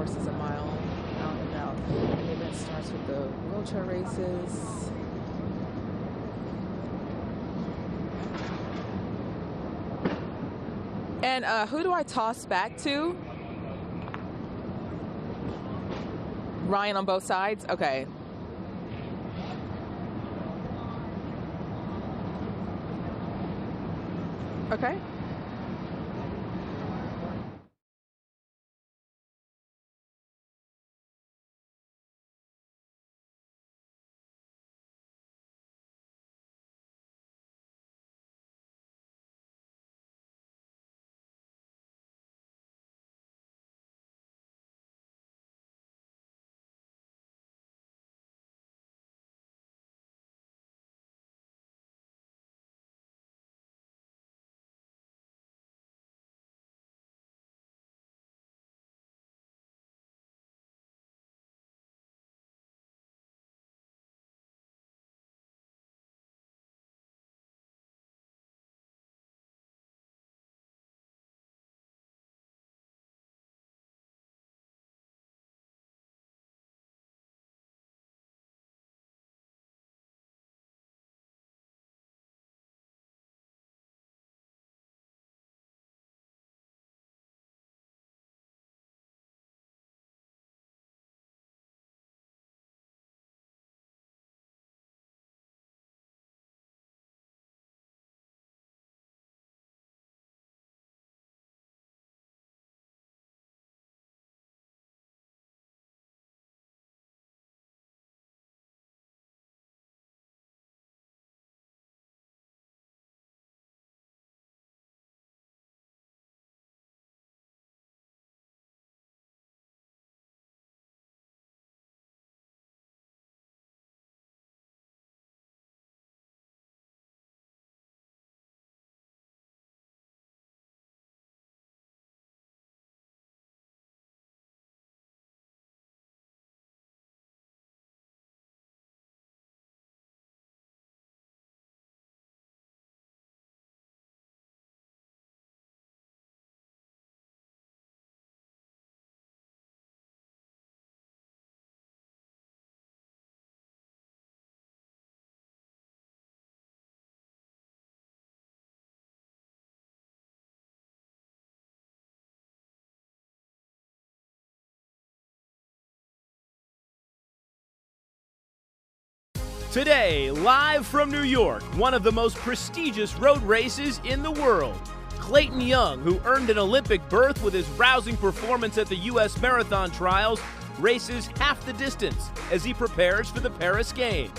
horses a mile out and about. And the event starts with the wheelchair races. And who do I toss back to? Ryan on both sides? Okay. Okay. Today, live from New York, one of the most prestigious road races in the world. Clayton Young, who earned an Olympic berth with his rousing performance at the U.S. Marathon Trials, races half the distance as he prepares for the Paris Games.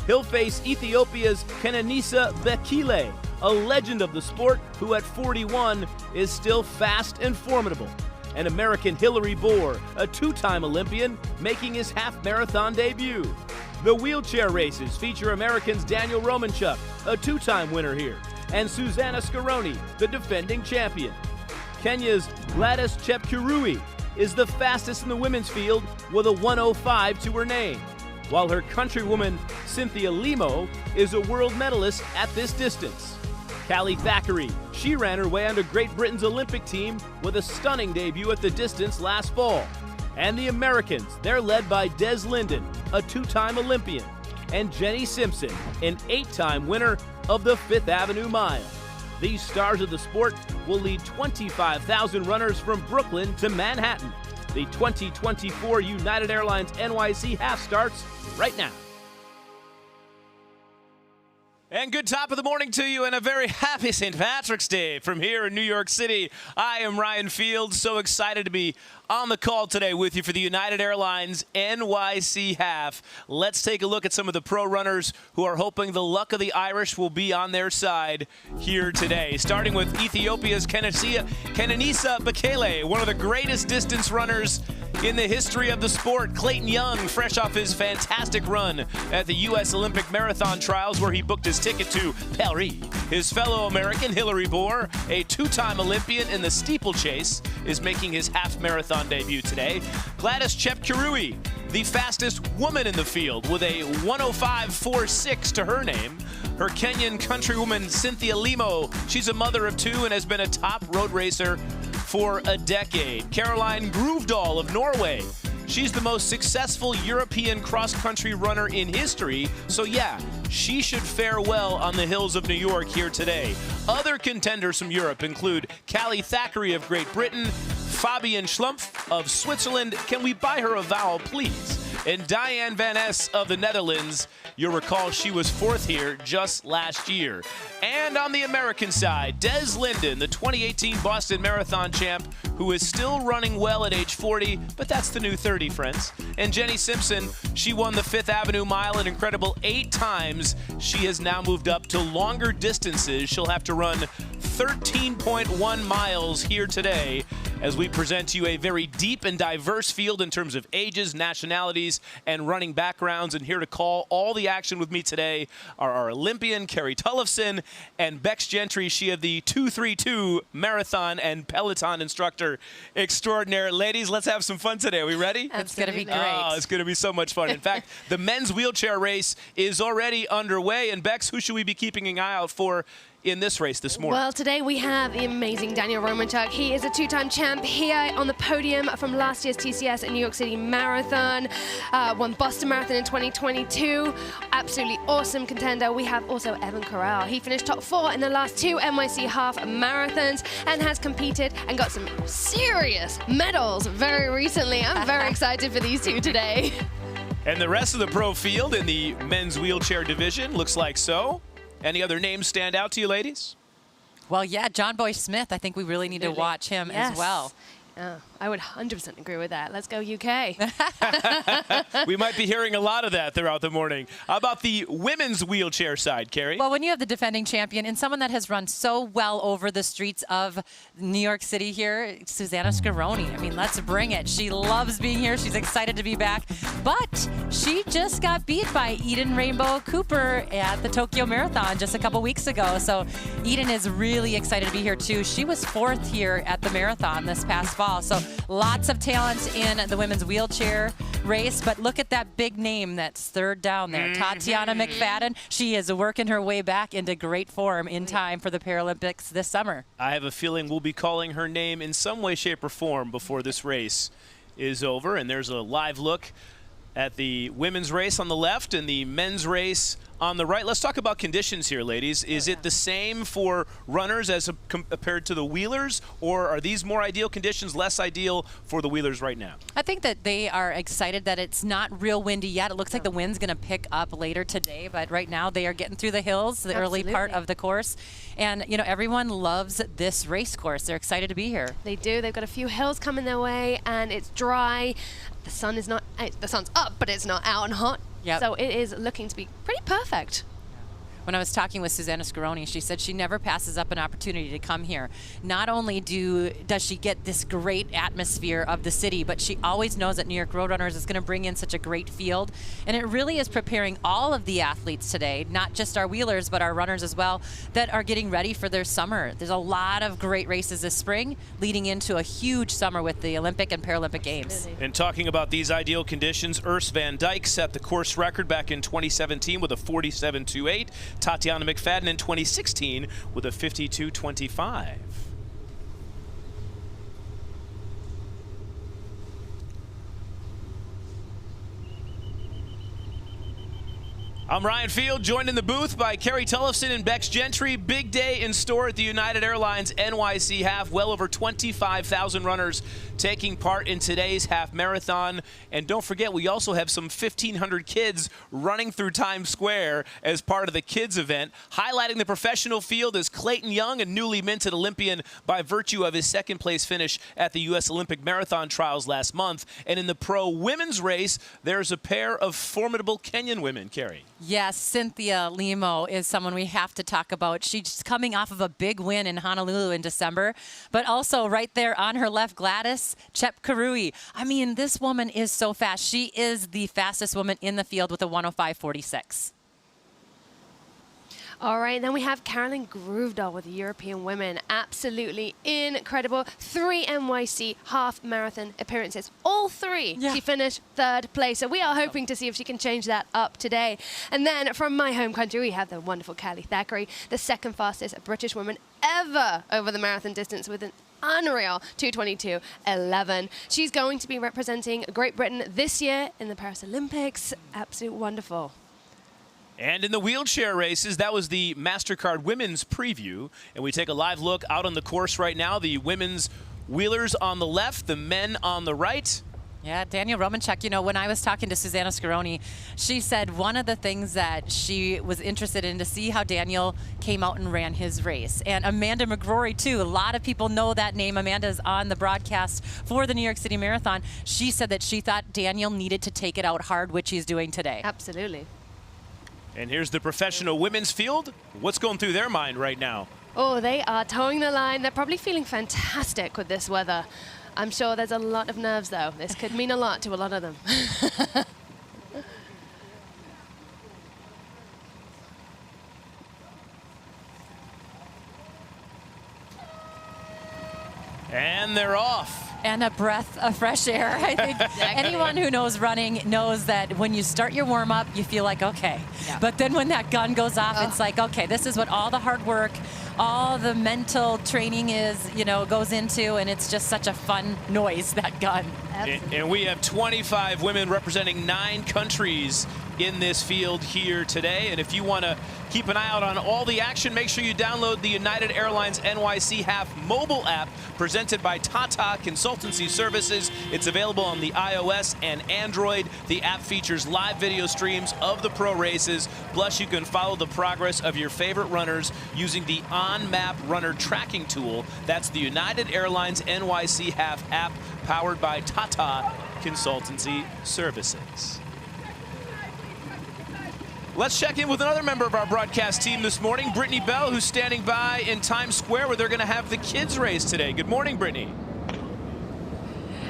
He'll face Ethiopia's Kenenisa Bekele, a legend of the sport who at 41 is still fast and formidable. And American Hillary Bohr, a two-time Olympian, making his half-marathon debut. The wheelchair races feature Americans Daniel Romanchuk, a two-time winner here, and Susanna Scaroni, the defending champion. Kenya's Gladys Chepkirui is the fastest in the women's field with a 1:05 to her name, while her countrywoman Cynthia Limo is a world medalist at this distance. Callie Thackeray, she ran her way onto Great Britain's Olympic team with a stunning debut at the distance last fall. And the Americans, they're led by Des Linden, a two-time Olympian, and Jenny Simpson, an 8-time winner of the Fifth Avenue Mile. These stars of the sport will lead 25,000 runners from Brooklyn to Manhattan. The 2024 United Airlines NYC Half starts right now. And good top of the morning to you and a very happy St. Patrick's Day from here in New York City. I am Ryan Fields, so excited to be on the call today with you for the United Airlines NYC Half. Let's take a look at some of the pro runners who are hoping the luck of the Irish will be on their side here today. Starting with Ethiopia's Kenenisa Bekele, one of the greatest distance runners in the history of the sport. Clayton Young, fresh off his fantastic run at the U.S. Olympic Marathon Trials, where he booked his ticket to Paris. His fellow American, Hillary Bohr, a two-time Olympian in the steeplechase, is making his half-marathon debut today. Gladys Chepkirui, the fastest woman in the field, with a 1:05.46 to her name. Her Kenyan countrywoman, Cynthia Limo, she's a mother of two and has been a top road racer for a decade. Caroline Grovedal of Norway. She's the most successful European cross-country runner in history, so yeah, she should fare well on the hills of New York here today. Other contenders from Europe include Callie Thackeray of Great Britain, Fabian Schlumpf of Switzerland. Can we buy her a vowel, please? And Diane Van Ness of the Netherlands. You'll recall she was 4th here just last year. And on the American side, Des Linden, the 2018 Boston Marathon champ, who is still running well at age 40, but that's the new 30, friends. And Jenny Simpson, she won the 5th Avenue Mile an incredible 8 times. She has now moved up to longer distances. She'll have to run 13.1 miles here today as we present to you a very deep and diverse field in terms of ages, nationalities, and running backgrounds. And here to call all the action with me today are our Olympian, Carrie Tullefson, and Bex Gentry. She is the 232 marathon and Peloton instructor extraordinaire. Ladies, let's have some fun today. Are we ready? It's going to be great. Oh, it's going to be so much fun. In fact, the men's wheelchair race is already underway. And Bex, who should we be keeping an eye out for in this race this morning? Well, today we have the amazing Daniel Romanchuk. He is a 2-time champ here on the podium from last year's TCS and New York City Marathon. Won Boston Marathon in 2022. Absolutely awesome contender. We have also Evan Corral. He finished top 4 in the last 2 NYC Half marathons and has competed and got some serious medals very recently. I'm very excited for these two today. And the rest of the pro field in the men's wheelchair division looks like so. Any other names stand out to you, ladies? Well, yeah, John Boy Smith. I think we really need to watch him as well. I would 100% agree with that. Let's go UK. We might be hearing a lot of that throughout the morning. How about the women's wheelchair side, Carrie? Well, when you have the defending champion and someone that has run so well over the streets of New York City here, Susanna Scaroni. I mean, let's bring it. She loves being here. She's excited to be back. But she just got beat by Eden Rainbow Cooper at the Tokyo Marathon just a couple weeks ago. So Eden is really excited to be here, too. She was 4th here at the marathon this past fall. So lots of talent in the women's wheelchair race, but look at that big name that's 3rd down there. Tatiana McFadden, she is working her way back into great form in time for the Paralympics this summer. I have a feeling we'll be calling her name in some way, shape, or form before this race is over. And there's a live look at the women's race on the left and the men's race on the right. Let's talk about conditions here, ladies. Is it the same for runners as compared to the wheelers, or are these more ideal conditions, less ideal for the wheelers right now? I think that they are excited that it's not real windy yet. It looks like the wind's going to pick up later today, but right now they are getting through the hills, the early part of the course. And, you know, everyone loves this race course. They're excited to be here. They do. They've got a few hills coming their way, and it's dry. The sun is not, the sun's up, but it's not out and hot. Yep. So it is looking to be pretty perfect. When I was talking with Susanna Scaroni, she said she never passes up an opportunity to come here. Not only does she get this great atmosphere of the city, but she always knows that New York Roadrunners is going to bring in such a great field. And it really is preparing all of the athletes today, not just our wheelers, but our runners as well, that are getting ready for their summer. There's a lot of great races this spring, leading into a huge summer with the Olympic and Paralympic Games. And talking about these ideal conditions, Urs Van Dijk set the course record back in 2017 with a 47.28. Tatiana McFadden in 2016 with a 52.25. I'm Ryan Field, joined in the booth by Carrie Tullefson and Bex Gentry. Big day in store at the United Airlines NYC Half. Well over 25,000 runners taking part in today's half marathon. And don't forget, we also have some 1,500 kids running through Times Square as part of the kids event. Highlighting the professional field is Clayton Young, a newly minted Olympian by virtue of his 2nd place finish at the U.S. Olympic Marathon Trials last month. And in the pro women's race, there's a pair of formidable Kenyan women, Carrie. Yes, Cynthia Limo is someone we have to talk about. She's coming off of a big win in Honolulu in December, but also right there on her left, Gladys Chepkarui. I mean, this woman is so fast. She is the fastest woman in the field with a 105.46. All right, then we have Caroline Grovedal with the European women. Absolutely incredible. 3 NYC half marathon appearances. All 3. Yeah. She finished 3rd place. So we are hoping to see if she can change that up today. And then from my home country, we have the wonderful Callie Thackeray, the 2nd fastest British woman ever over the marathon distance with an unreal 2:22.11. She's going to be representing Great Britain this year in the Paris Olympics. Absolute wonderful. And in the wheelchair races, that was the MasterCard Women's preview. And we take a live look out on the course right now. The women's wheelers on the left, the men on the right. Yeah, Daniel Romanchuk, you know, when I was talking to Susanna Scaroni, she said one of the things that she was interested in to see how Daniel came out and ran his race. And Amanda McGrory, too. A lot of people know that name. Amanda's on the broadcast for the New York City Marathon. She said that she thought Daniel needed to take it out hard, which he's doing today. Absolutely. And here's the professional women's field. What's going through their mind right now? Oh, they are towing the line. They're probably feeling fantastic with this weather. I'm sure there's a lot of nerves, though. This could mean a lot to a lot of them. And they're off. And a breath of fresh air. I think anyone who knows running knows that when you start your warm-up, you feel like, okay. Yeah. But then when that gun goes off, it's like, okay, this is what all the hard work, all the mental training is, you know, goes into, and it's just such a fun noise, that gun. And we have 25 women representing 9 countries in this field here today. And if you want to keep an eye out on all the action, make sure you download the United Airlines NYC Half mobile app presented by Tata Consultancy Services. It's available on the iOS and Android. The app features live video streams of the pro races. Plus, you can follow the progress of your favorite runners using the on-map runner tracking tool. That's the United Airlines NYC Half app powered by Tata Consultancy Services. Let's check in with another member of our broadcast team this morning, Brittany Bell, who's standing by in Times Square where they're going to have the kids race today. Good morning, Brittany.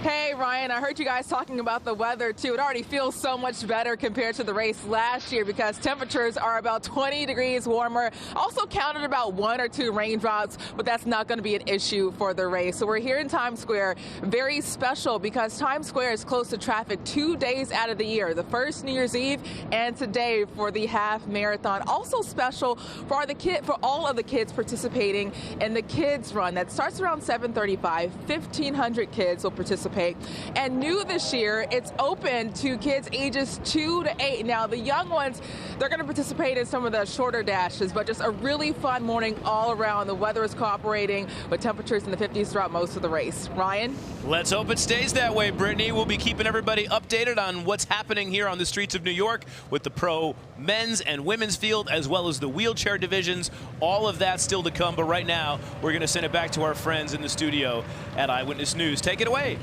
Hey, Ryan, I heard you guys talking about the weather, too. It already feels so much better compared to the race last year because temperatures are about 20 degrees warmer. Also counted about 1 or 2 raindrops, but that's not going to be an issue for the race. So we're here in Times Square. Very special because Times Square is close to traffic 2 days out of the year, the first New Year's Eve and today for the half marathon. Also special for all of the kids participating in the kids run that starts around 7:35. 1,500 kids will participate. And new this year, it's open to kids ages 2 to 8. Now, the young ones, they're going to participate in some of the shorter dashes, but just a really fun morning all around. The weather is cooperating with temperatures in the 50s throughout most of the race. Ryan? Let's hope it stays that way, Brittany. We'll be keeping everybody updated on what's happening here on the streets of New York with the pro men's and women's field, as well as the wheelchair divisions. All of that still to come, but right now, we're going to send it back to our friends in the studio at Eyewitness News. Take it away.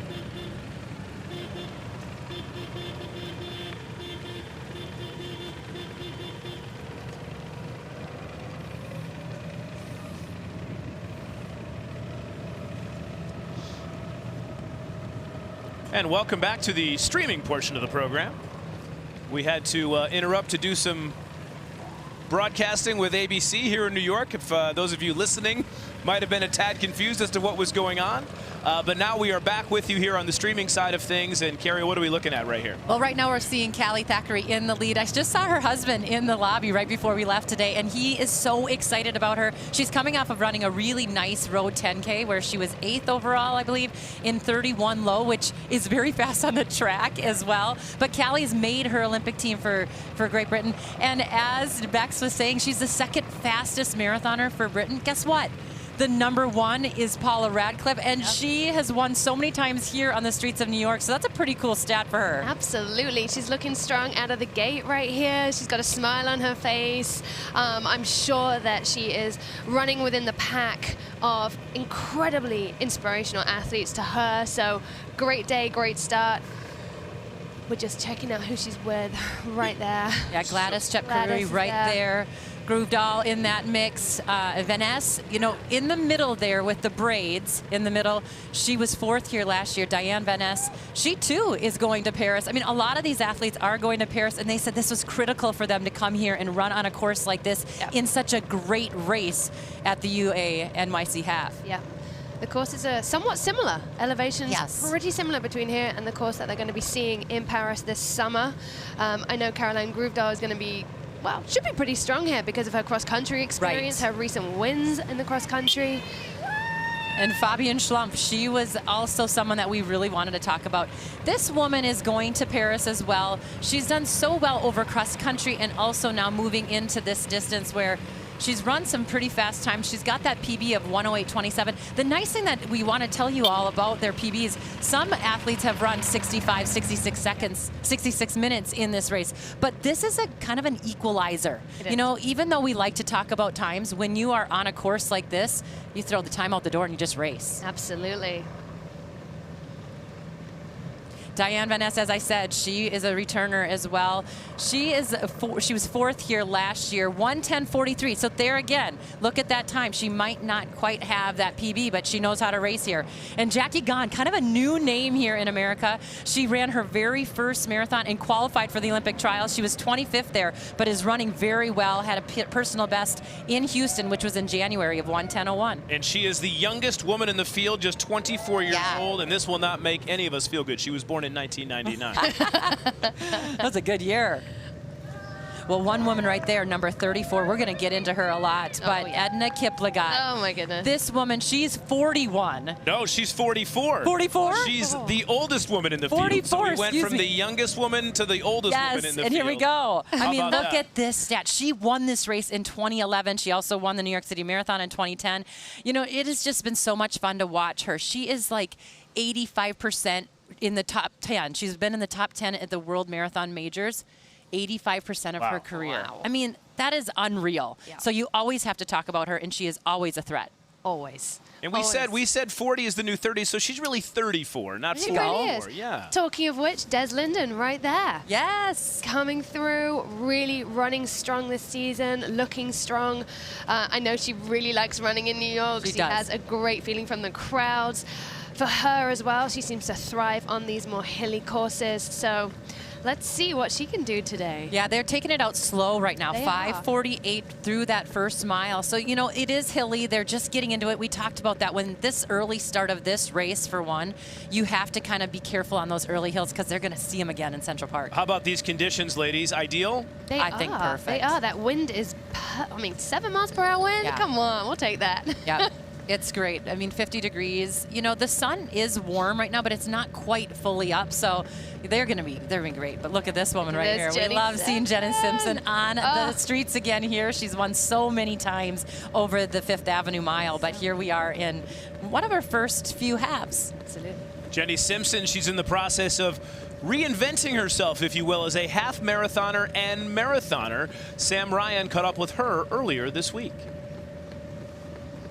And welcome back to the streaming portion of the program. We had to interrupt to do some broadcasting with ABC here in New York. If those of you listening might have been a tad confused as to what was going on. But now we are back with you here on the streaming side of things. And Carrie, what are we looking at right here? Well, right now we're seeing Callie Thackeray in the lead. I just saw her husband in the lobby right before we left today, and he is so excited about her. She's coming off of running a really nice road 10K where she was 8th overall, I believe, in 31 low, which is very fast on the track as well. But Callie's made her Olympic team for Great Britain. And as Bex was saying, she's the 2nd fastest marathoner for Britain. Guess what? The #1 is Paula Radcliffe, and she has won so many times here on the streets of New York, so that's a pretty cool stat for her. Absolutely. She's looking strong out of the gate right here. She's got a smile on her face. I'm sure that she is running within the pack of incredibly inspirational athletes to her, so great day, great start. We're just checking out who she's with right there. Yeah, Gladys Chepkirui right there. Groovedal in that mix. Vanessa, you know, in the middle there with the braids in the middle. She was 4th here last year, Diane Vanessa. She too is going to Paris. I mean, a lot of these athletes are going to Paris, and they said this was critical for them to come here and run on a course like this in such a great race at the UA NYC Half. Yeah. The courses are somewhat similar. Elevations pretty similar between here and the course that they're going to be seeing in Paris this summer. I know Caroline Groovedal is going to be, well, should be pretty strong here because of her cross-country experience, her recent wins in the cross-country. And Fabienne Schlumpf, she was also someone that we really wanted to talk about. This woman is going to Paris as well. She's done so well over cross country and also now moving into this distance where she's run some pretty fast times. She's got that PB of 1:08.27. The nice thing that we want to tell you all about their PBs, some athletes have run 65, 66 seconds, 66 minutes in this race. But this is a kind of an equalizer. You know, even though we like to talk about times, when you are on a course like this, you throw the time out the door and you just race. Absolutely. Diane Van Ness, as I said, she is a returner as well. She was fourth here last year, 1:10.43. So there again, look at that time. She might not quite have that PB, but she knows how to race here. And Jackie Gahn, kind of a new name here in America. She ran her very first marathon and qualified for the Olympic trials. She was 25th there, but is running very well. Had a personal best in Houston, which was in January of 1:10.01. And she is the youngest woman in the field, just 24 years old, and this will not make any of us feel good. She was born in 1999. That was a good year. Well, one woman right there, number 34, we're going to get into her a lot, but Edna Kiplagat. Oh, my goodness. This woman, she's 41. No, she's 44. 44? She's the oldest woman in the 44, field. So we went from me. the youngest woman to the oldest woman in the field. Yes, and here we go. I mean, look that? at this stat. She won this race in 2011. She also won the New York City Marathon in 2010. You know, it has just been so much fun to watch her. She is like 85% in the top 10. She's been in the top 10 at the World Marathon Majors 85% of her career. Wow. I mean, that is unreal. Yeah. So you always have to talk about her, and she is always a threat. Always. And we said 40 is the new 30, so she's really 34, not She 44. really is. Yeah. Talking of which, Des Linden right there. Yes. Coming through, really running strong this season, looking strong. I know she really likes running in New York. She does. has a great feeling from the crowds. For her as well, she seems to thrive on these more hilly courses. So let's see what she can do today. Yeah, they're taking it out slow right now, They 5:48 through that first mile. So, you know, it is hilly. They're just getting into it. We talked about that when this early start of this race, for one, you have to kind of be careful on those early hills because they're going to see them again in Central Park. How about these conditions, ladies? Ideal? I think perfect. They are. That wind is, 7 miles per hour wind? Yeah. Come on, we'll take that. Yeah. It's great. I mean, 50 degrees. You know, the sun is warm right now, but it's not quite fully up. So they're going to be great. But look at this woman right here. Jenny We love seeing Jenny Simpson on the Oh. streets again here. She's won so many times over the Fifth Avenue Mile, but here we are in one of her first few halves. Absolutely. Jenny Simpson, she's in the process of reinventing herself, if you will, as a half marathoner and marathoner. Sam Ryan caught up with her earlier this week.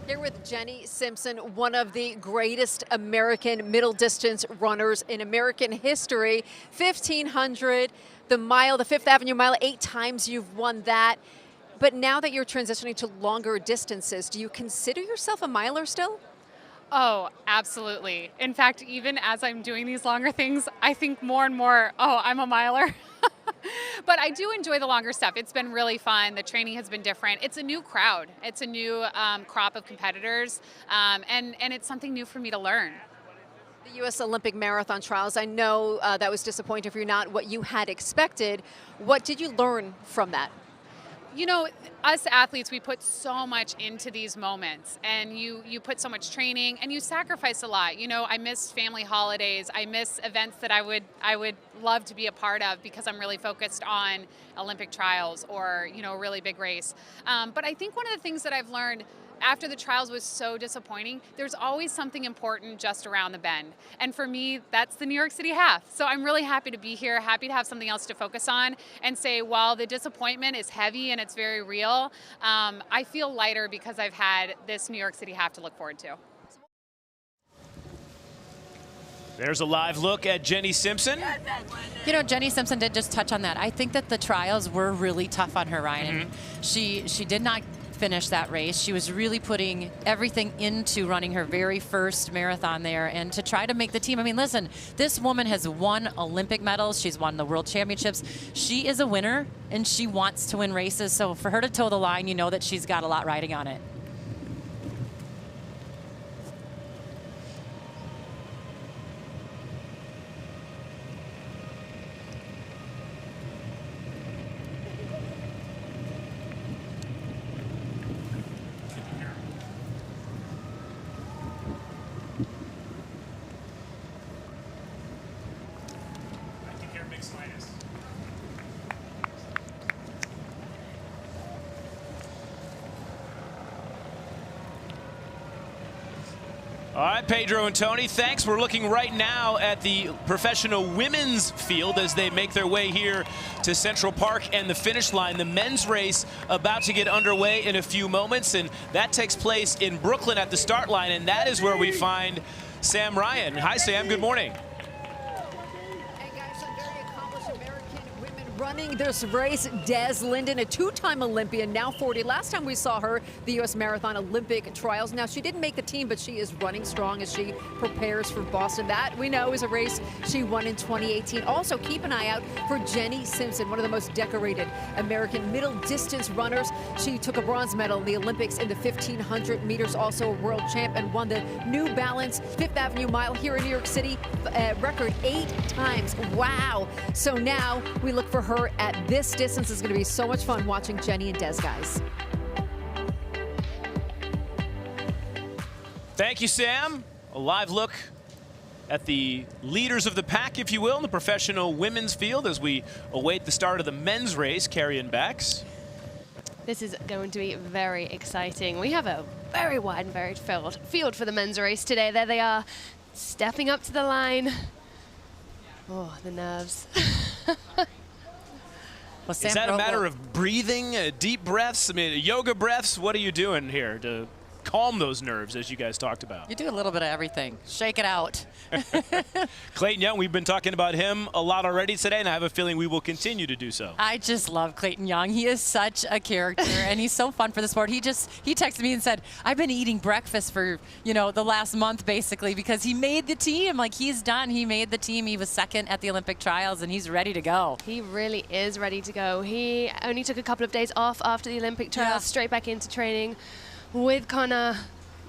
Here with Jenny Simpson, one of the greatest American middle distance runners in American history. 1,500, the mile, the Fifth Avenue Mile, 8 times you've won that. But now that you're transitioning to longer distances, do you consider yourself a miler still? Oh, absolutely. In fact, even as I'm doing these longer things, I think more and more, oh, I'm a miler. But I do enjoy the longer stuff. It's been really fun. The training has been different. It's a new crowd. It's a new crop of competitors, and it's something new for me to learn. The U.S. Olympic Marathon Trials, I know that was disappointing for you, not what you had expected. What did you learn from that? You know, us athletes, we put so much into these moments, and you put so much training, and you sacrifice a lot. You know, I miss family holidays. I miss events that I would love to be a part of because I'm really focused on Olympic trials or, you know, a really big race. But I think one of the things that I've learned after the trials was so disappointing, there's always something important just around the bend. And for me, that's the New York City Half. So I'm really happy to be here, happy to have something else to focus on and say, while the disappointment is heavy and it's very real, I feel lighter because I've had this New York City Half to look forward to. There's a live look at Jenny Simpson. You know, Jenny Simpson did just touch on that. I think that the trials were really tough on her, Ryan. And she did not finish that race. She was really putting everything into running her very first marathon there and to try to make the team. I mean, listen, this woman has won Olympic medals. She's won the World Championships. She is a winner, and she wants to win races. So for her to toe the line, you know that she's got a lot riding on it. All right, Pedro and Tony, thanks. We're looking right now at the professional women's field as they make their way here to Central Park and the finish line. The men's race about to get underway in a few moments, and that takes place in Brooklyn at the start line, and that is where we find Sam Ryan. Hi, Sam. Good morning. Running this race, Des Linden, a two-time Olympian, now 40. Last time we saw her, the U.S. Marathon Olympic trials. Now, she didn't make the team, but she is running strong as she prepares for Boston. That, we know, is a race she won in 2018. Also, keep an eye out for Jenny Simpson, one of the most decorated American middle-distance runners. She took a bronze medal in the Olympics in the 1,500 meters, also a world champ, and won the New Balance Fifth Avenue Mile here in New York City, record 8 times. Wow. So now we look for her at this distance. Is going to be so much fun watching Jenny and Des, guys. Thank you, Sam. A live look at the leaders of the pack, if you will, in the professional women's field as we await the start of the men's race, carrying backs. This is going to be very exciting. We have a very wide and varied field for the men's race today. There they are, stepping up to the line. Oh, the nerves. Well, Sam, is that a matter of breathing, deep breaths? I mean, yoga breaths? What are you doing here to calm those nerves, as you guys talked about? You do a little bit of everything. Shake it out. Clayton Young, we've been talking about him a lot already today, and I have a feeling we will continue to do so. I just love Clayton Young. He is such a character, and he's so fun for the sport. He texted me and said, I've been eating breakfast for, the last month, basically, because he made the team. Like, he's done. He made the team. He was second at the Olympic trials, and he's ready to go. He really is ready to go. He only took a couple of days off after the Olympic trials, straight back into training with Connor.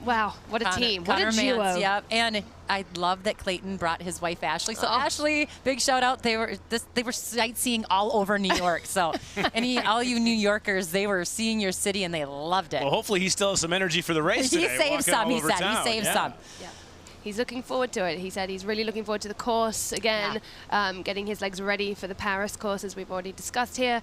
Wow, what a team. What a duo. Mance, yep. And I love that Clayton brought his wife Ashley. So Ashley, big shout out. They were sightseeing all over New York. So all you New Yorkers, they were seeing your city and they loved it. Well, hopefully he still has some energy for the race today. He saved some, he said. He saved some. Yeah. He's looking forward to it. He said he's really looking forward to the course again, getting his legs ready for the Paris course, as we've already discussed here.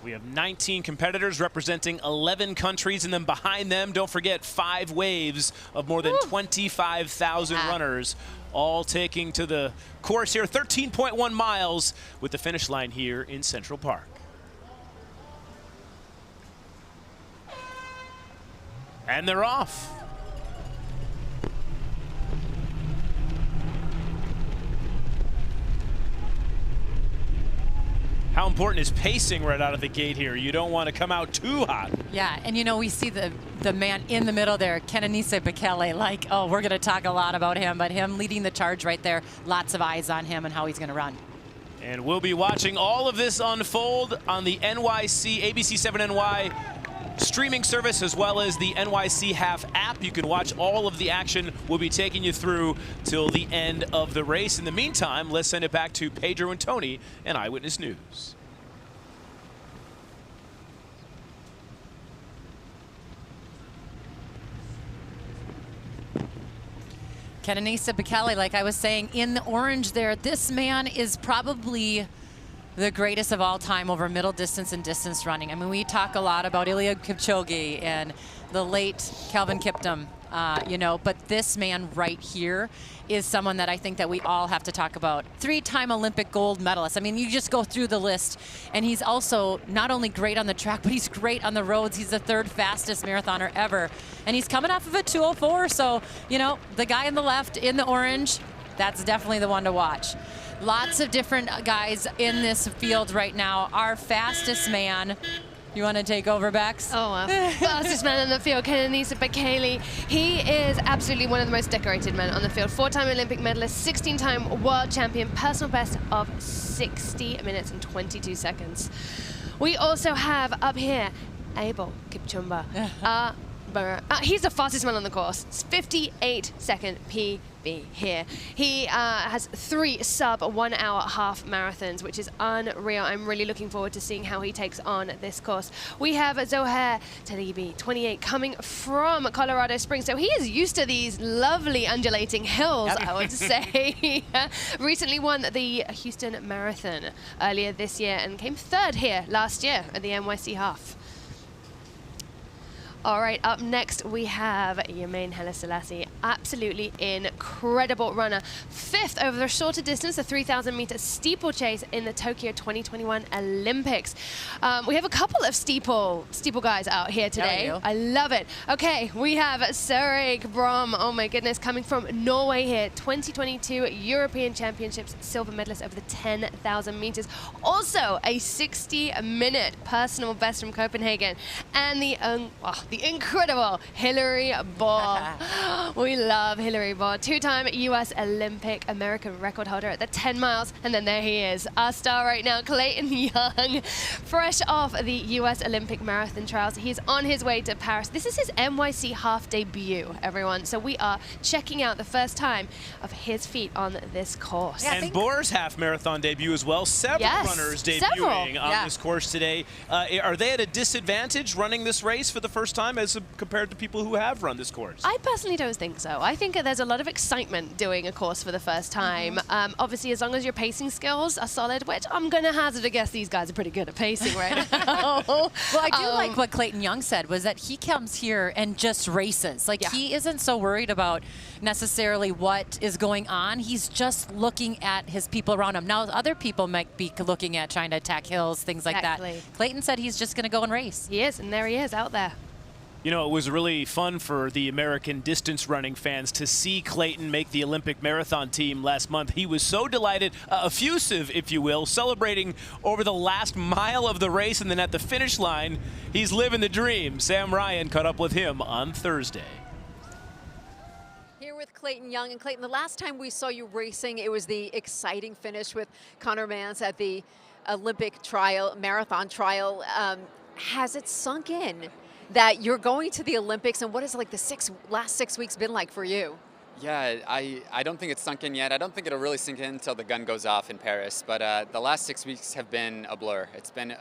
We have 19 competitors representing 11 countries, and then behind them, don't forget, 5 waves of more than 25,000 runners, all taking to the course here. 13.1 miles with the finish line here in Central Park. And they're off. How important is pacing right out of the gate here? You don't want to come out too hot. Yeah, and we see the man in the middle there, Kenenisa Bekele, we're going to talk a lot about him, but him leading the charge right there, lots of eyes on him and how he's going to run. And we'll be watching all of this unfold on the NYC, ABC7NY streaming service, as well as the NYC Half app. You can watch all of the action. We'll be taking you through till the end of the race. In the meantime, let's send it back to Pedro and Tony and Eyewitness News. Kenenisa Bekele, like I was saying, in the orange there, this man is probably the greatest of all time over middle distance and distance running. I mean, we talk a lot about Eliud Kipchoge and the late Kelvin Kiptum, but this man right here is someone that I think that we all have to talk about. 3-time Olympic gold medalist. I mean, you just go through the list, and he's also not only great on the track, but he's great on the roads. He's the 3rd fastest marathoner ever, and he's coming off of a 2:04. So, the guy on the left in the orange, that's definitely the one to watch. Lots of different guys in this field right now. Our fastest man, you want to take over, Bex? Fastest man in the field, Kenenisa Bekele. He is absolutely one of the most decorated men on the field. 4-time Olympic medalist, 16-time world champion, personal best of 60 minutes and 22 seconds. We also have up here Abel Kipchumba. He's the fastest man on the course. It's 58-second PB here. He has 3 sub-1 hour half marathons, which is unreal. I'm really looking forward to seeing how he takes on this course. We have Zohair Talibi, 28, coming from Colorado Springs. So he is used to these lovely undulating hills, I would say. Recently won the Houston Marathon earlier this year and came 3rd here last year at the NYC Half. All right, up next we have Yemaine Haile Selassie, absolutely incredible runner. 5th over the shorter distance, the 3,000-meter steeplechase in the Tokyo 2021 Olympics. We have a couple of steeple guys out here today. I love it. Okay, we have Sørik Brom, oh my goodness, coming from Norway here, 2022 European Championships silver medalist over the 10,000 meters. Also a 60-minute personal best from Copenhagen. And the incredible Hillary Ball. We love Hillary Ball. 2-time U.S. Olympic American record holder at the 10 miles. And then there he is, our star right now, Clayton Young. Fresh off the U.S. Olympic marathon trials, he's on his way to Paris. This is his NYC Half debut, everyone. So we are checking out the first time of his feet on this course. And Bohr's half marathon debut as well. Several runners debuting on this course today. Are they at a disadvantage running this race for the first time as compared to people who have run this course? I personally don't think so. I think there's a lot of excitement doing a course for the first time. Obviously, as long as your pacing skills are solid, which I'm going to hazard a guess these guys are pretty good at pacing right now. Well, I do like what Clayton Young said, was that he comes here and just races. Like, he isn't so worried about necessarily what is going on. He's just looking at his people around him. Now, other people might be looking at trying to attack hills, things like that. Clayton said he's just going to go and race. He is, and there he is out there. You know, it was really fun for the American distance running fans to see Clayton make the Olympic marathon team last month. He was so delighted, effusive, if you will, celebrating over the last mile of the race, and then at the finish line, he's living the dream. Sam Ryan caught up with him on Thursday. Here with Clayton Young. And Clayton, the last time we saw you racing, it was the exciting finish with Connor Mance at the Olympic trial, marathon trial. Has it sunk in that you're going to the Olympics, and what has like the last 6 weeks been like for you? Yeah, I don't think it's sunk in yet. I don't think it'll really sink in until the gun goes off in Paris. But the last 6 weeks have been a blur. It's been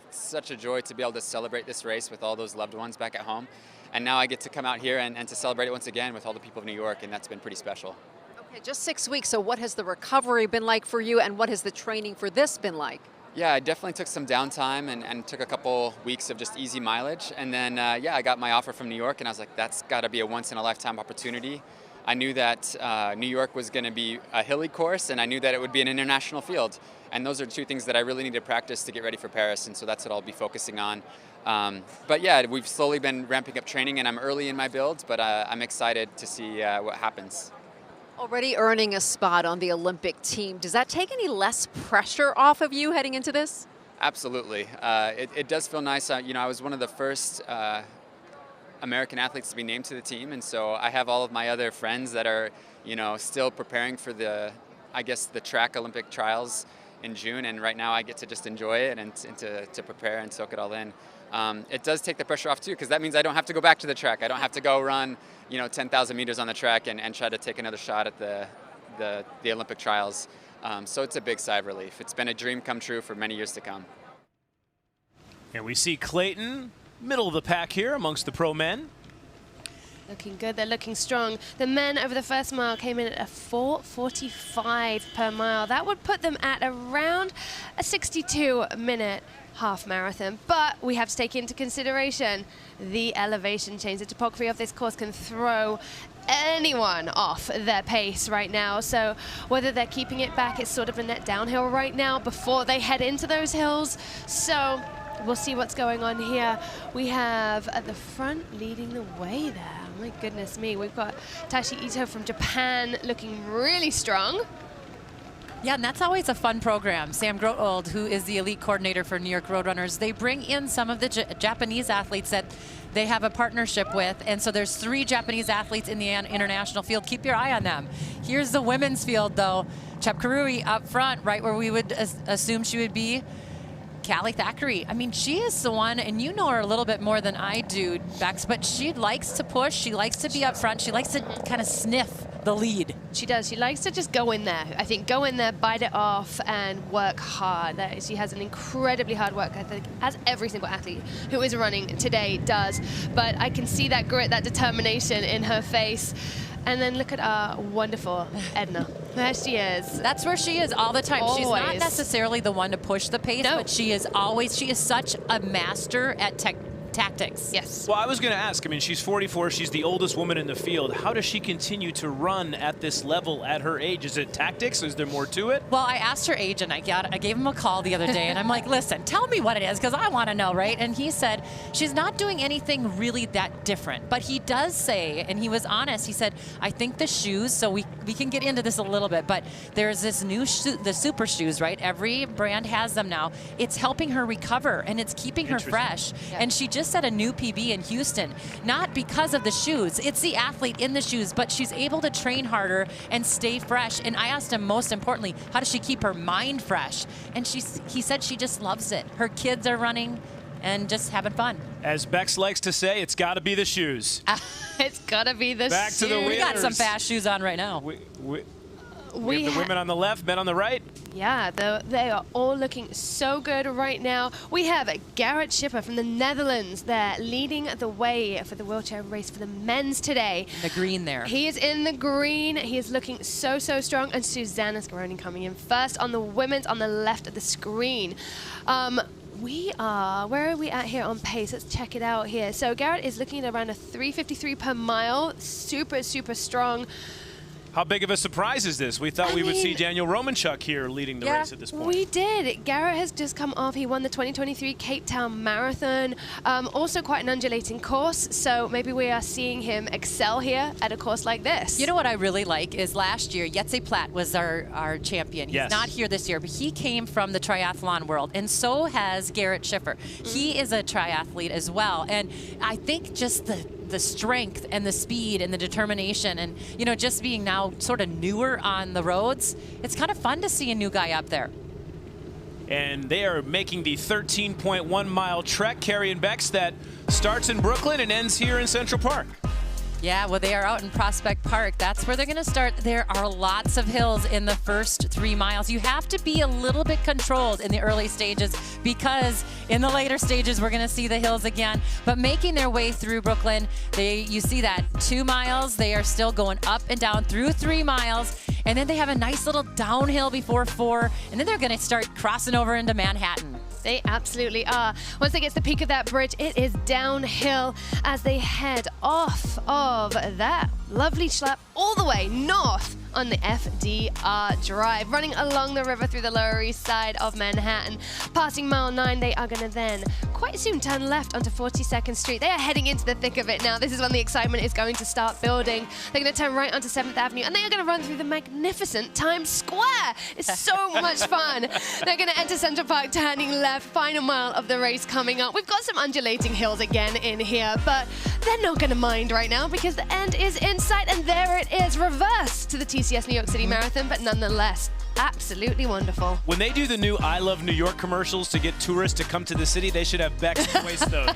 such a joy to be able to celebrate this race with all those loved ones back at home. And now I get to come out here and to celebrate it once again with all the people of New York, and that's been pretty special. Okay, just 6 weeks. So what has the recovery been like for you, and what has the training for this been like? Yeah, I definitely took some downtime and took a couple weeks of just easy mileage. And then, I got my offer from New York, and I was like, that's got to be a once-in-a-lifetime opportunity. I knew that New York was going to be a hilly course, and I knew that it would be an international field. And those are two things that I really need to practice to get ready for Paris, and so that's what I'll be focusing on. But yeah, we've slowly been ramping up training, and I'm early in my build, but I'm excited to see what happens. Already earning a spot on the Olympic team, does that take any less pressure off of you heading into this? Absolutely. It does feel nice. I was one of the first American athletes to be named to the team, and so I have all of my other friends that are, still preparing for the track Olympic trials in June, and right now I get to just enjoy it and to prepare and soak it all in. It does take the pressure off too, because that means I don't have to go back to the track. I don't have to go run 10,000 meters on the track and try to take another shot at the Olympic trials. So it's a big sigh of relief. It's been a dream come true for many years to come. And we see Clayton, middle of the pack here amongst the pro men. Looking good, they're looking strong. The men over the first mile came in at a 4:45 per mile. That would put them at around a 62-minute half marathon. But we have to take into consideration the elevation change. The topography of this course can throw anyone off their pace right now. So whether they're keeping it back, it's sort of a net downhill right now before they head into those hills. So we'll see what's going on here. We have at the front leading the way there. My goodness me, we've got Tashi Ito from Japan looking really strong. Yeah, and that's always a fun program. Sam Grotold, who is the elite coordinator for New York Roadrunners, they bring in some of the Japanese athletes that they have a partnership with. And so there's 3 Japanese athletes in the international field. Keep your eye on them. Here's the women's field, though. Chepkarui up front, right where we would assume she would be. Callie Thackeray. I mean, she is the one, and you know her a little bit more than I do, Bex, but she likes to push. She likes to be up front. She likes to kind of sniff the lead. She does. She likes to just go in there. I think go in there, bite it off, and work hard. She has an incredibly hard work ethic, as every single athlete who is running today does. But I can see that grit, that determination in her face. And then look at our wonderful Edna. There she is. That's where she is all the time. Always. She's not necessarily the one to push the pace, but she is always, she is such a master at tactics. Yes. Well, I was going to ask, I mean, she's 44, she's the oldest woman in the field. How does she continue to run at this level at her age? Is it tactics? Is there more to it? Well, I asked her agent, I gave him a call the other day, and I'm like, listen, tell me what it is, because I want to know, right? And he said, she's not doing anything really that different. But he does say, and he was honest, he said, I think the shoes, so we can get into this a little bit, but there's this new the super shoes, right? Every brand has them now. It's helping her recover, and it's keeping her fresh. Yeah. And she just set a new PB in Houston, not because of the shoes. It's the athlete in the shoes, but she's able to train harder and stay fresh. And I asked him, most importantly, how does she keep her mind fresh? And he said she just loves it. Her kids are running and just having fun. As Bex likes to say, it's got to be the shoes. It's got to be the Back to the We got winners. some fast shoes on right now. We have the women on the left, men on the right. Yeah, they are all looking so good right now. We have Garrett Schipper from the Netherlands there leading the way for the wheelchair race for the men's today. The green there. He is in the green. He is looking so strong. And Susanna Scaroni coming in first on the women's on the left of the screen. Where are we at here on pace? Let's check it out here. So Garrett is looking at around a 3:53 per mile. Super strong. How big of a surprise is this? We thought we would see Daniel Romanchuk here leading the race at this point. We did. Garrett has just come off. He won the 2023 Cape Town Marathon. Also quite an undulating course, so maybe we are seeing him excel here at a course like this. You know what I really like is last year, Jetse Platt was our champion. He's Yes. not here this year, but he came from the triathlon world, and so has Garrett Schiffer. He is a triathlete as well, and I think just the strength and the speed and the determination and, you know, just being now sort of newer on the roads, it's kind of fun to see a new guy up there. And they are making the 13.1 mile trek, Carrie and Bex, that starts in Brooklyn and ends here in Central Park. Yeah, well, they are out in Prospect Park. That's where they're going to start. There are lots of hills in the first 3 miles. You have to be a little bit controlled in the early stages because in the later stages, we're going to see the hills again. But making their way through Brooklyn, you see that 2 miles, they are still going up and down through 3 miles. And then they have a nice little downhill before 4. And then they're going to start crossing over into Manhattan. They absolutely are. Once they get to the peak of that bridge, it is downhill as they head off of that lovely schlep all the way north on the FDR Drive, running along the river through the Lower East Side of Manhattan. Passing mile 9, they are going to then quite soon turn left onto 42nd Street. They are heading into the thick of it now. This is when the excitement is going to start building. They're going to turn right onto 7th Avenue, and they are going to run through the magnificent Times Square. It's so much fun. They're going to enter Central Park, turning left. Final mile of the race coming up. We've got some undulating hills again in here, but they're not going to mind right now because the end is in sight, and there it is, reverse to the TCS New York City Marathon, but nonetheless, absolutely wonderful. When they do the new I Love New York commercials to get tourists to come to the city, they should have Bex voice those.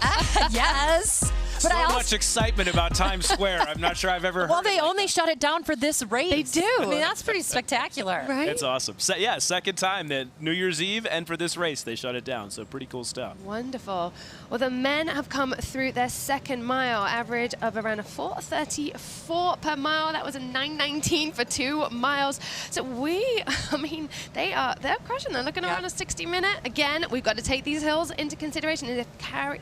Yes. But So much excitement about Times Square. I'm not sure I've ever heard. Well, they it like only shut it down for this race. They do. I mean, that's pretty spectacular. Right? It's awesome. Yeah, second time that New Year's Eve and for this race they shut it down. So pretty cool stuff. Wonderful. Well, the men have come through their second mile, average of around a 4:34 per mile. That was a 9:19 for 2 miles. So they're crushing. They're looking around a 60-minute. Again, we've got to take these hills into consideration.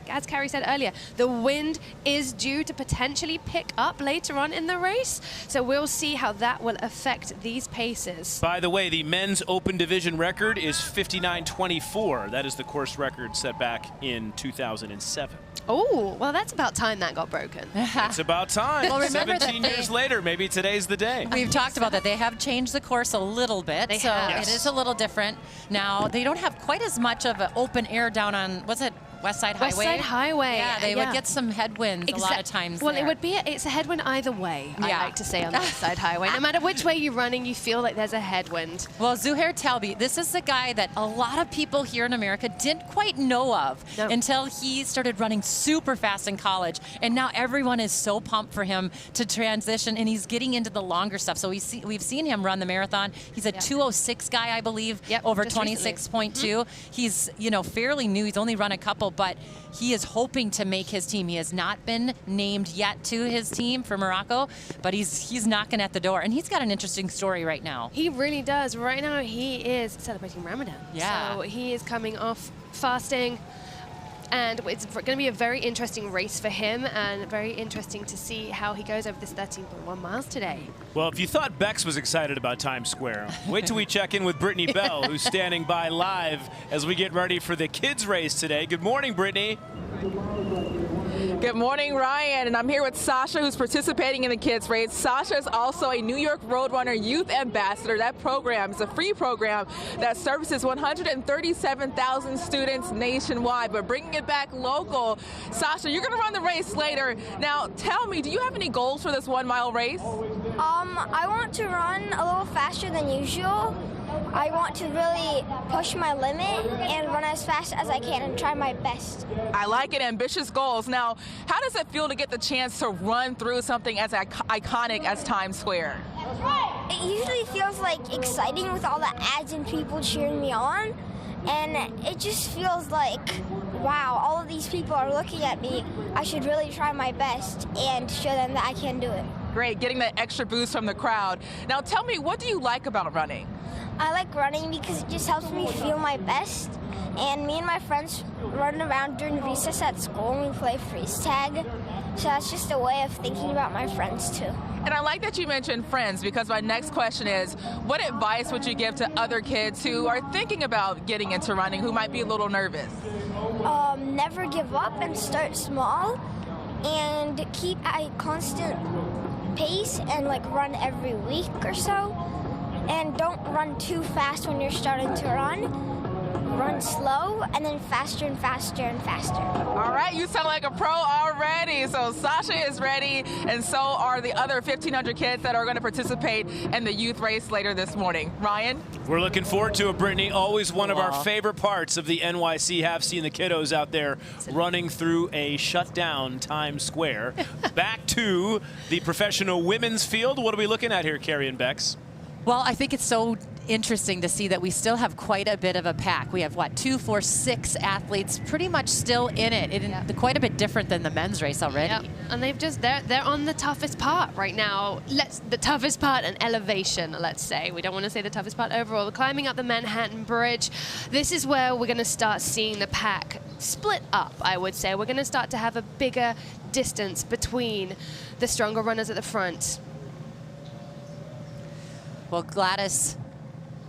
As Carrie said earlier, the wind is due to potentially pick up later on in the race. So we'll see how that will affect these paces. By the way, the men's open division record is 59:24. That is the course record set back in 2007. Oh, well, that's about time that got broken. It's about time. Well, remember 17 that years later, maybe today's the day. We've talked about that. They have changed the course a little bit, They so have. it is a little different. Now, they don't have quite as much of an open air down on, was it West Side Highway? West Side Highway. Yeah, they would get some headwinds a lot of times Well, there. it's a headwind either way, I Yeah. like to say on the West Side Highway. No matter which way you're running, you feel like there's a headwind. Well, Zuhair Talbi, this is the guy that a lot of people here in America didn't quite know of until he started running super fast in college. And now everyone is so pumped for him to transition, and he's getting into the longer stuff. So we've seen him run the marathon. He's a 2:06 guy, I believe, over just 26.2. He's, fairly new. He's only run a couple, but he is hoping to make his team. He has not been named yet to his team for Morocco, but he's knocking at the door, and he's got an interesting story right now. He really does. Right now, he is celebrating Ramadan. Yeah. So he is coming off fasting. and it's going to be a very interesting race for him, and very interesting to see how he goes over this 13.1 miles today. Well, if you thought Bex was excited about Times Square, wait till we check in with Brittany Bell, who's standing by live as we get ready for the kids race today. Good morning, Brittany. Good morning, Ryan, and I'm here with Sasha, who's participating in the kids race. Sasha is also a New York Roadrunner Youth Ambassador. That program is a free program that services 137,000 students nationwide, but bringing it back local. Sasha, you're going to run the race later. Now, tell me, do you have any goals for this 1 mile race? I want to run a little faster than usual. I want to really push my limit and run as fast as I can and try my best. I like it, ambitious goals. Now, how does it feel to get the chance to run through something as iconic as Times Square? It usually feels like exciting with all the ads and people cheering me on, and it just feels like, wow, all of these people are looking at me. I should really try my best and show them that I can do it. Great, getting that extra boost from the crowd. Now, tell me, what do you like about running? I like running because it just helps me feel my best. And me and my friends run around during recess at school and we play freeze tag. So that's just a way of thinking about my friends too. And I like that you mentioned friends, because my next question is, what advice would you give to other kids who are thinking about getting into running, who might be a little nervous? Never give up and start small and keep a constant pace and run every week or so. And don't run too fast when you're starting to run. Run slow and then faster and faster and faster. All right, you sound like a pro already. So Sasha is ready, and so are the other 1,500 kids that are going to participate in the youth race later this morning. Ryan? We're looking forward to it, Brittany. Always one of our favorite parts of the NYC Half, seeing the kiddos out there running through a shut-down Times Square. Back to the professional women's field. What are we looking at here, Carrie and Bex? Well, I think it's so interesting to see that we still have quite a bit of a pack. We have, 2, 4, 6 athletes pretty much still in it. Quite a bit different than the men's race already. Yep. And they're on the toughest part right now. The toughest part and elevation, let's say. We don't want to say the toughest part overall. We're climbing up the Manhattan Bridge. This is where we're going to start seeing the pack split up, I would say. We're going to start to have a bigger distance between the stronger runners at the front. Well, Gladys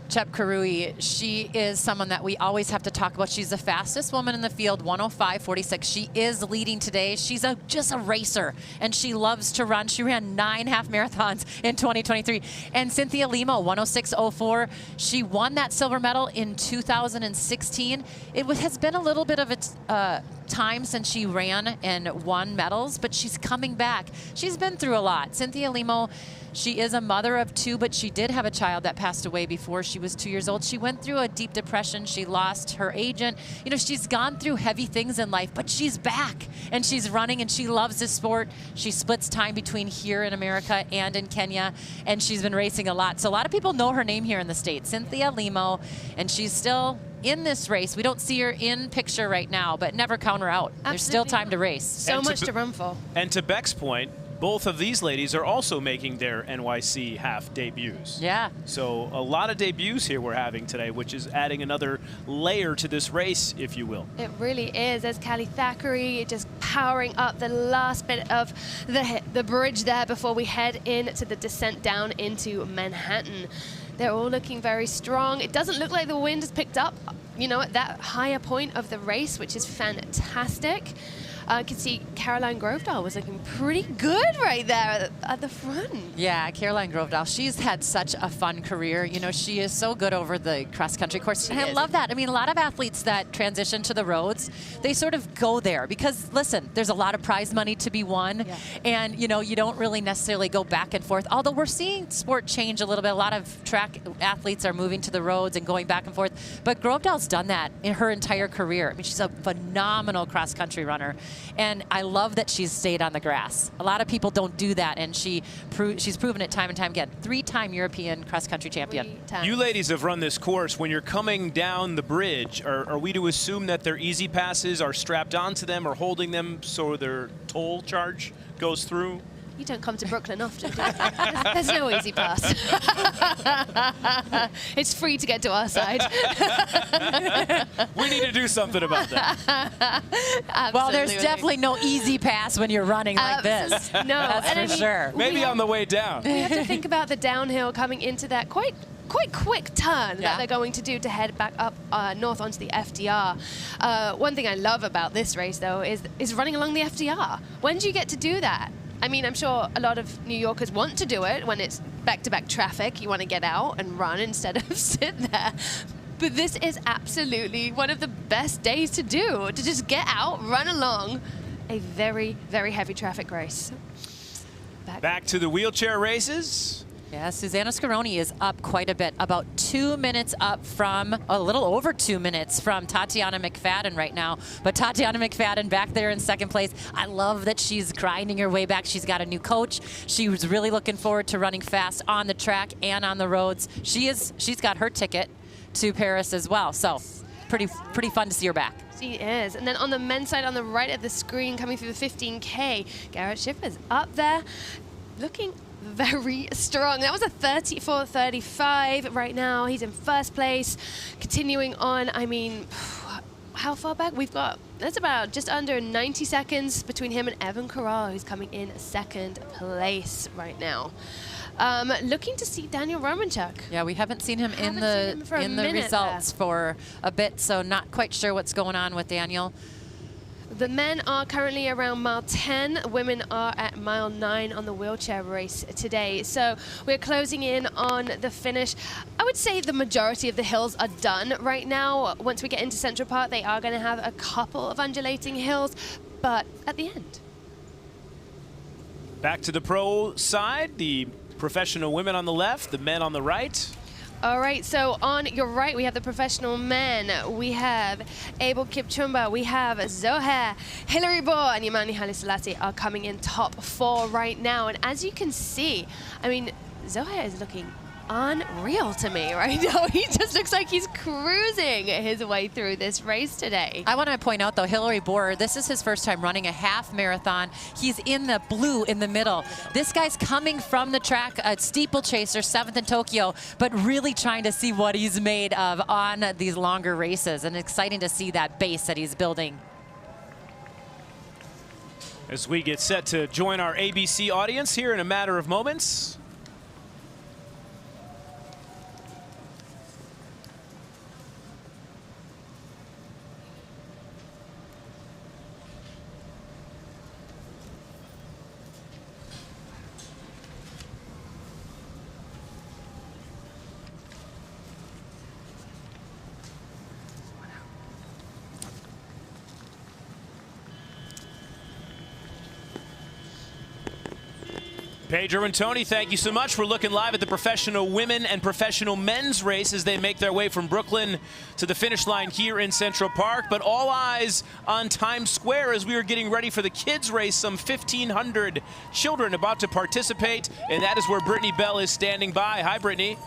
Chepkarui, she is someone that we always have to talk about. She's the fastest woman in the field, 105.46. She is leading today. She's just a racer, and she loves to run. She ran 9 half marathons in 2023. And Cynthia Limo, 106.04. She won that silver medal in 2016. It has been a little bit of a time since she ran and won medals, but she's coming back. She's been through a lot. Cynthia Limo, she is a mother of 2, but she did have a child that passed away before she was 2 years old. She went through a deep depression. She lost her agent. She's gone through heavy things in life, but she's back and she's running and she loves this sport. She splits time between here in America and in Kenya, and she's been racing a lot. So a lot of people know her name here in the States, Cynthia Limo, and she's still in this race. We don't see her in picture right now, but never count her out. Absolutely. There's still time to race. So much to run for. And to Beck's point, both of these ladies are also making their NYC Half debuts. Yeah. So a lot of debuts here we're having today, which is adding another layer to this race, if you will. It really is. There's Callie Thackeray just powering up the last bit of the bridge there before we head into the descent down into Manhattan. They're all looking very strong. It doesn't look like the wind has picked up, at that higher point of the race, which is fantastic. I can see Caroline Grovedal was looking pretty good right there at the front. Yeah, Caroline Grovedal, she's had such a fun career. She is so good over the cross-country course. And I love that. I mean, a lot of athletes that transition to the roads, they sort of go there because, listen, there's a lot of prize money to be won. Yeah. And, you don't really necessarily go back and forth. Although we're seeing sport change a little bit. A lot of track athletes are moving to the roads and going back and forth. But Grovedal's done that in her entire career. I mean, she's a phenomenal cross-country runner. And I love that she's stayed on the grass. A lot of people don't do that, and she's proven it time and time again. 3-time European cross-country champion. You ladies have run this course. When you're coming down the bridge, are we to assume that their easy passes are strapped onto them or holding them so their toll charge goes through? You don't come to Brooklyn often, do you? There's no easy pass. It's free to get to our side. We need to do something about that. Well, there's definitely no easy pass when you're running like this. No, That's for sure. Maybe on the way down. We have to think about the downhill coming into that quite quick turn that they're going to do to head back up north onto the FDR. One thing I love about this race, though, is running along the FDR. When do you get to do that? I mean, I'm sure a lot of New Yorkers want to do it when it's back-to-back traffic. You want to get out and run instead of sit there. But this is absolutely one of the best days to do, to just get out, run along a very, very heavy traffic race. Back to the wheelchair races. Yeah, Susanna Scaroni is up quite a bit, about 2 minutes up from, a little over 2 minutes from Tatiana McFadden right now. But Tatiana McFadden back there in second place. I love that she's grinding her way back. She's got a new coach. She was really looking forward to running fast on the track and on the roads. She's got her ticket to Paris as well. So pretty fun to see her back. She is. And then on the men's side, on the right of the screen, coming through the 15K, Garrett Schiffer's up there, looking very strong. That was a 34.35 right now. He's in first place. Continuing on, I mean, how far back? That's about just under 90 seconds between him and Evan Corral, who's coming in second place right now. Looking to see Daniel Romanchuk. Yeah, we haven't seen him in the results for a bit, so not quite sure what's going on with Daniel. The men are currently around mile 10. Women are at mile 9 on the wheelchair race today. So we're closing in on the finish. I would say the majority of the hills are done right now. Once we get into Central Park, they are going to have a couple of undulating hills, but at the end. Back to the pro side, the professional women on the left, the men on the right. All right, so on your right, we have the professional men. We have Abel Kipchumba, we have Zohair, Hillary Bohr, and Yamani Haile Selassie are coming in top 4 right now. And as you can see, I mean, Zohair is looking unreal to me right now. He just looks like he's cruising his way through this race today. I want to point out, though, Hillary Bohr, this is his first time running a half marathon. He's in the blue in the middle. This guy's coming from the track, a steeplechaser, 7th in Tokyo, but really trying to see what he's made of on these longer races, and exciting to see that base that he's building. As we get set to join our ABC audience here in a matter of moments. Pedro and Tony, thank you so much. We're looking live at the professional women and professional men's race as they make their way from Brooklyn to the finish line here in Central Park. But all eyes on Times Square as we are getting ready for the kids' race. Some 1,500 children about to participate, and that is where Brittany Bell is standing by. Hi, Brittany.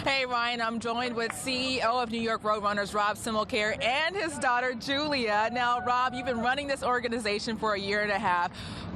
Hey, Ryan, I'm joined with CEO of New York Roadrunners, Rob Simmelcare, and his daughter, Julia. Now, Rob, you've been running this organization for a year and a half,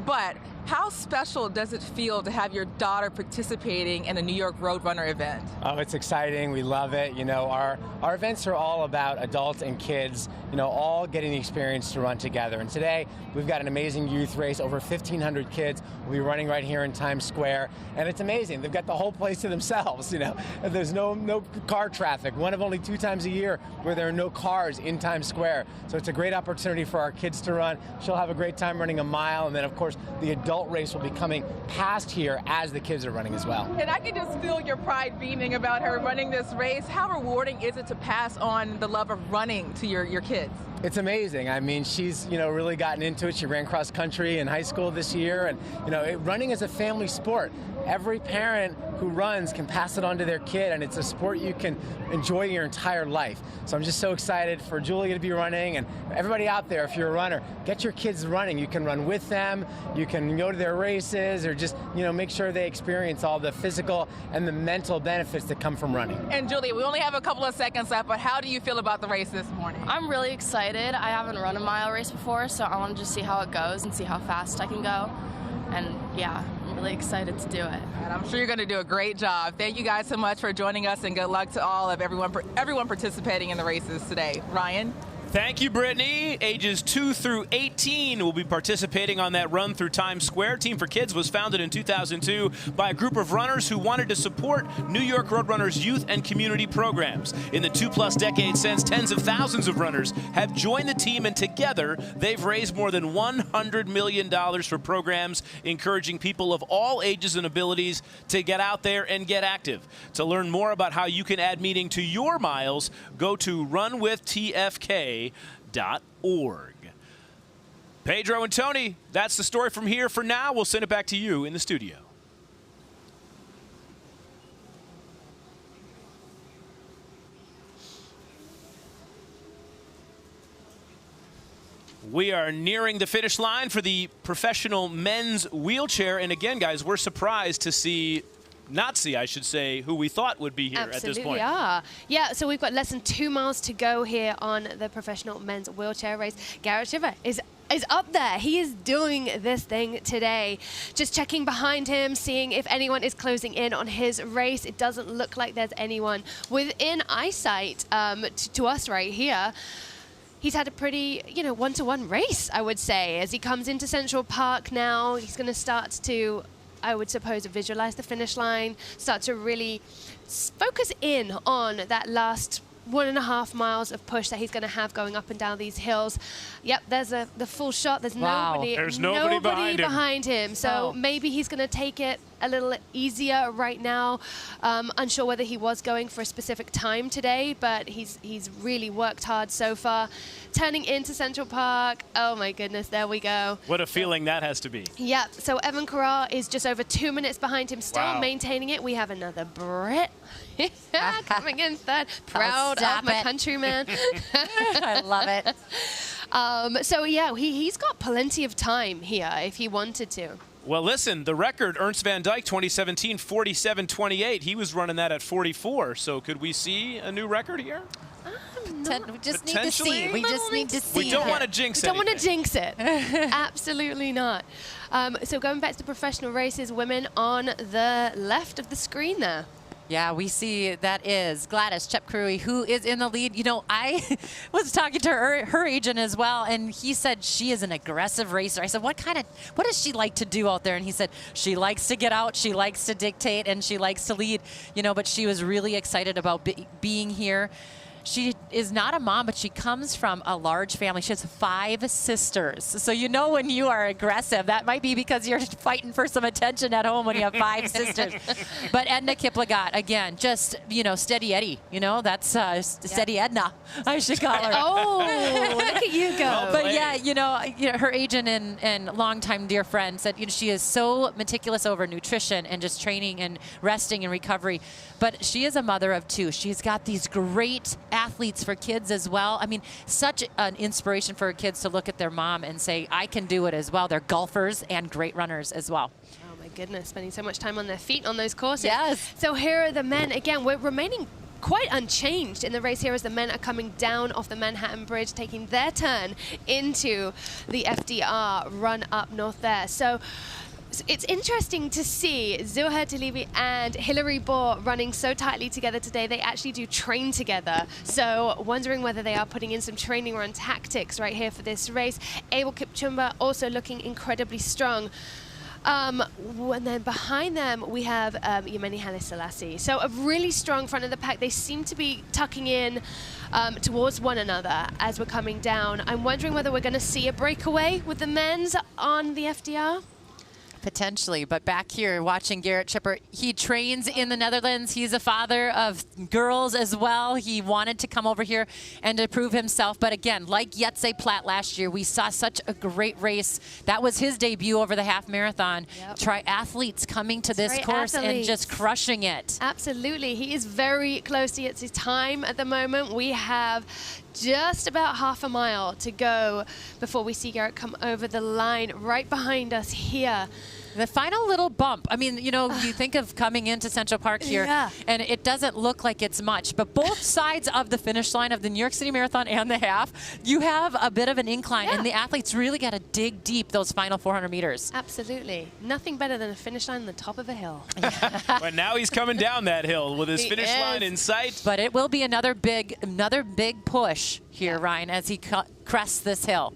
but how special does it feel to have your daughter participating in a New York Roadrunner event? Oh, it's exciting. We love it. You know, our events are all about adults and kids, you know, all getting the experience to run together. And today, we've got an amazing youth race. Over 1,500 kids will be running right here in Times Square. And it's amazing. They've got the whole place to themselves, you know. There's no car traffic. One of only 2 times a year where there are no cars in Times Square. So it's a great opportunity for our kids to run. She'll have a great time running a mile. And then, of course, the adult race will be coming past here as the kids are running as well. And I can just feel your pride beaming about her running this race. How rewarding is it to pass on the love of running to your kids? It's amazing. I mean, she's, you know, really gotten into it. She ran cross country in high school this year, and, you know, running is a family sport. Every parent who runs can pass it on to their kid, and it's a sport you can enjoy your entire life. So I'm just so excited for Julia to be running, and everybody out there, if you're a runner, get your kids running. You can run with them, you can go to their races, or just, you know, make sure they experience all the physical and the mental benefits that come from running. And Julia, we only have a couple of seconds left, but how do you feel about the race this morning? I'm really excited. I haven't run a mile race before, so I want to just see how it goes and see how fast I can go. And yeah, I'm really excited to do it. And I'm sure you're going to do a great job. Thank you guys so much for joining us, and good luck to all of everyone participating in the races today. Ryan? Thank you, Brittany. Ages 2 through 18 will be participating on that run through Times Square. Team for Kids was founded in 2002 by a group of runners who wanted to support New York Roadrunners youth and community programs. In the 2+ decades since, tens of thousands of runners have joined the team, and together they've raised more than $100 million for programs encouraging people of all ages and abilities to get out there and get active. To learn more about how you can add meaning to your miles, go to runwithtfk.org. Pedro and Tony, that's the story from here. For now, we'll send it back to you in the studio. We are nearing the finish line for the professional men's wheelchair. And again, guys, we're surprised to not see, I should say, who we thought would be here at this point. Absolutely are. Yeah, so we've got less than 2 miles to go here on the professional men's wheelchair race. Garrett Shiver is up there. He is doing this thing today. Just checking behind him, seeing if anyone is closing in on his race. It doesn't look like there's anyone within eyesight to us right here. He's had a pretty, one-to-one race, I would say. As he comes into Central Park now, he's going to start to, I would suppose, visualize the finish line, start to really focus in on that last 1.5 miles of push that he's going to have going up and down these hills. Yep, there's the full shot. There's nobody behind him. So maybe he's going to take it a little easier right now. Unsure whether he was going for a specific time today, but he's really worked hard so far. Turning into Central Park. Oh my goodness, there we go. What a feeling that has to be. Yep, so Evan Carrar is just over 2 minutes behind him, still maintaining it. We have another Brit coming in third. Proud of my countryman. I love it. So yeah, he's got plenty of time here if he wanted to. Well, listen, the record, Ernst Van Dyke, 2017, 47:28. He was running that at 44. So could we see a new record here? We just need to see. We just need to see. We don't want to jinx it. We don't want to jinx it. Absolutely not. So going back to the professional races, women on the left of the screen there. Yeah, we see that is Gladys Chepkrui, who is in the lead. You know, I was talking to her agent as well, and he said she is an aggressive racer. I said, what does she like to do out there? And he said, she likes to get out, she likes to dictate, and she likes to lead. You know, but she was really excited about being here. She is not a mom, but she comes from a large family. She has 5 sisters. So you know when you are aggressive, that might be because you're fighting for some attention at home when you have 5 sisters. But Edna Kiplagat, again, just, steady Eddie. That's steady Edna, I should call her. Oh, look at you go. But yeah, her agent and longtime dear friend said, she is so meticulous over nutrition and just training and resting and recovery. But she is a mother of 2. She's got these great athletes for kids as well. I mean, such an inspiration for kids to look at their mom and say, I can do it as well. They're golfers and great runners as well. Oh my goodness, spending so much time on their feet on those courses. Yes. So here are the men. Again, we're remaining quite unchanged in the race here as the men are coming down off the Manhattan Bridge, taking their turn into the FDR run up north there. So it's interesting to see Zuhair Talibi and Hillary Bohr running so tightly together today. They actually do train together. So wondering whether they are putting in some training run tactics right here for this race. Abel Kipchumba also looking incredibly strong. And then behind them, we have Yemeni Haile Selassie. So a really strong front of the pack. They seem to be tucking in towards one another as we're coming down. I'm wondering whether we're going to see a breakaway with the men's on the FDR. Potentially, but back here watching Garrett Chipper, he trains in the Netherlands. He's a father of girls as well. He wanted to come over here and to prove himself. But again, like Jetse Platt last year, we saw such a great race. That was his debut over the half marathon. Yep. Triathletes coming to this course and just crushing it. Absolutely. He is very close to his time at the moment. We have just about half a mile to go before we see Garrett come over the line right behind us here. The final little bump. I mean, you know, you think of coming into Central Park here, and it doesn't look like it's much, but both sides of the finish line of the New York City Marathon and the half, you have a bit of an incline, and the athletes really got to dig deep those final 400 meters. Absolutely. Nothing better than a finish line on the top of a hill. But now he's coming down that hill with his finish line in sight. But it will be another big push here, Ryan, as he crests this hill.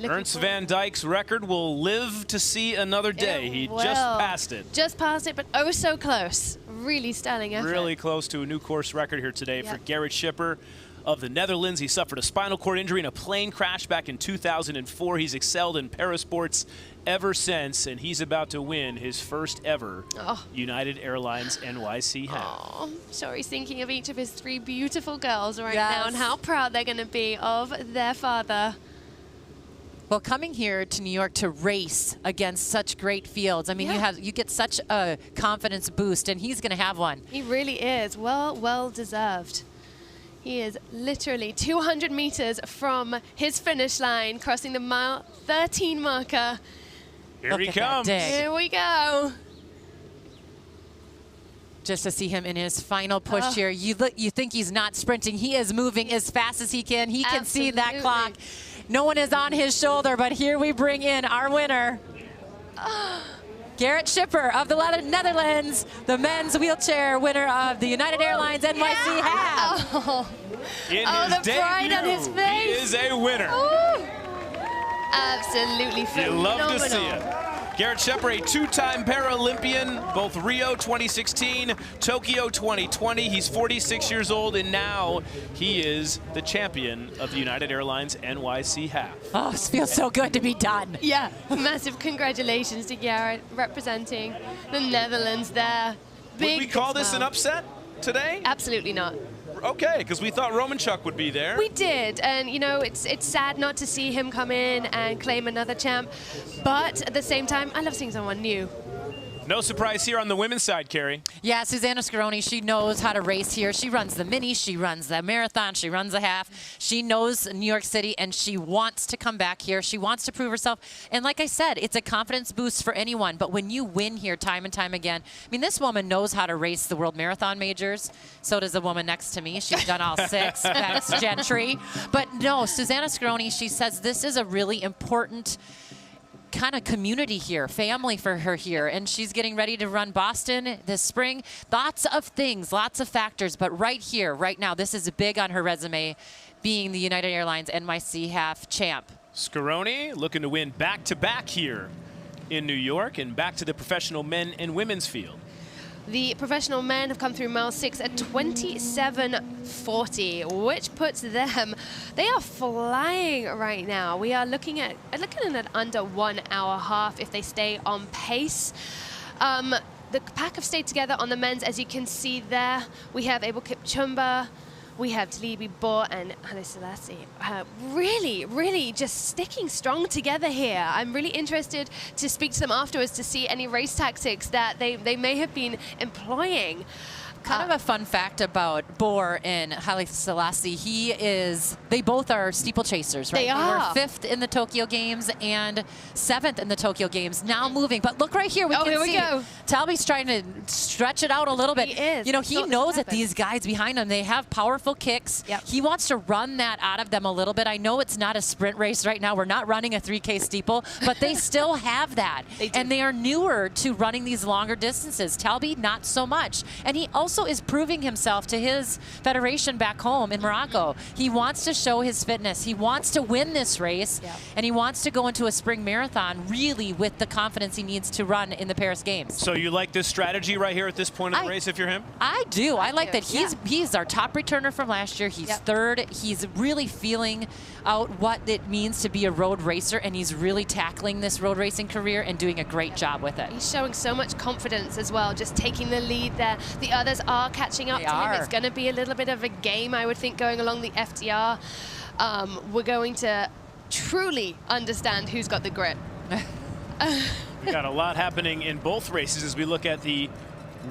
Ernst Van Dijk's record will live to see another day. He just passed it. Just passed it, but oh so close. Really sterling effort. Really close to a new course record here today for Gerrit Schipper of the Netherlands. He suffered a spinal cord injury in a plane crash back in 2004. He's excelled in parasports ever since, and he's about to win his first ever United Airlines NYC Half. Oh, so he's thinking of each of his 3 beautiful girls right now and how proud they're going to be of their father. Well, coming here to New York to race against such great fields, I mean, you get such a confidence boost, and he's going to have one. He really is. Well deserved. He is literally 200 meters from his finish line, crossing the mile 13 marker. Here he comes. Here we go. Just to see him in his final push here, you think he's not sprinting. He is moving as fast as he can. He can see that clock. No one is on his shoulder, but here we bring in our winner. Gerrit Schipper of the Netherlands, the men's wheelchair winner of the United Airlines NYC Half. In his the pride on his face. He is a winner. Absolutely phenomenal. You love to see it. Gerrit Schipper, a 2-time Paralympian, both Rio 2016, Tokyo 2020. He's 46 years old, and now he is the champion of the United Airlines NYC Half. Oh, it feels so good to be done. Yeah, massive congratulations to Gerrit, representing the Netherlands there. Would we call this an upset today? Absolutely not. Okay, because we thought Romanchuk would be there. We did, and you know, it's sad not to see him come in and claim another champ, but at the same time, I love seeing someone new. No surprise here on the women's side, Carrie. Yeah, Susanna Scaroni, she knows how to race here. She runs the mini, she runs the marathon, she runs the half. She knows New York City, and she wants to come back here. She wants to prove herself. And like I said, it's a confidence boost for anyone. But when you win here time and time again, I mean, this woman knows how to race the World Marathon Majors. So does the woman next to me. She's done all 6. That's Gentry. But no, Susanna Scaroni, she says this is a really important kind of community here, family for her here, and she's getting ready to run Boston this spring. Lots of things, lots of factors, but right here, right now, this is big on her resume, being the United Airlines NYC Half champ. Scaroni looking to win back-to-back here in New York and back to the professional men and women's field. The professional men have come through mile 6 at 27:40, which puts them, they are flying right now. We are looking at under 1 hour half if they stay on pace. The pack have stayed together on the men's, as you can see there. We have Abel Kipchumba, we have Dalibi Bor and Haile Selassie. Really just sticking strong together here. I'm really interested to speak to them afterwards to see any race tactics that they may have been employing. Kind of a fun fact about Bor and Haile Selassie, they both are steeplechasers, right? They are. They were 5th in the Tokyo Games and 7th in the Tokyo Games, now moving. But look right here, we can see Talby's trying to stretch it out a little bit. He is. You know, he knows that these guys behind him, they have powerful kicks. He wants to run that out of them a little bit. I know it's not a sprint race right now. We're not running a 3K steeple, but they still have that. And they are newer to running these longer distances. Talby, not so much. And he also is proving himself to his federation back home in Morocco. He wants to show his fitness. He wants to win this race, and he wants to go into a spring marathon really with the confidence he needs to run in the Paris Games. So you like this strategy right here at this point of the race if you're him? I do. I like that he's our top returner from last year. He's 3rd. He's really feeling out what it means to be a road racer, and he's really tackling this road racing career and doing a great job with it. He's showing so much confidence as well, just taking the lead there. The others are catching up to him. It's going to be a little bit of a game, I would think, going along the FDR. We're going to truly understand who's got the grit. We got a lot happening in both races as we look at the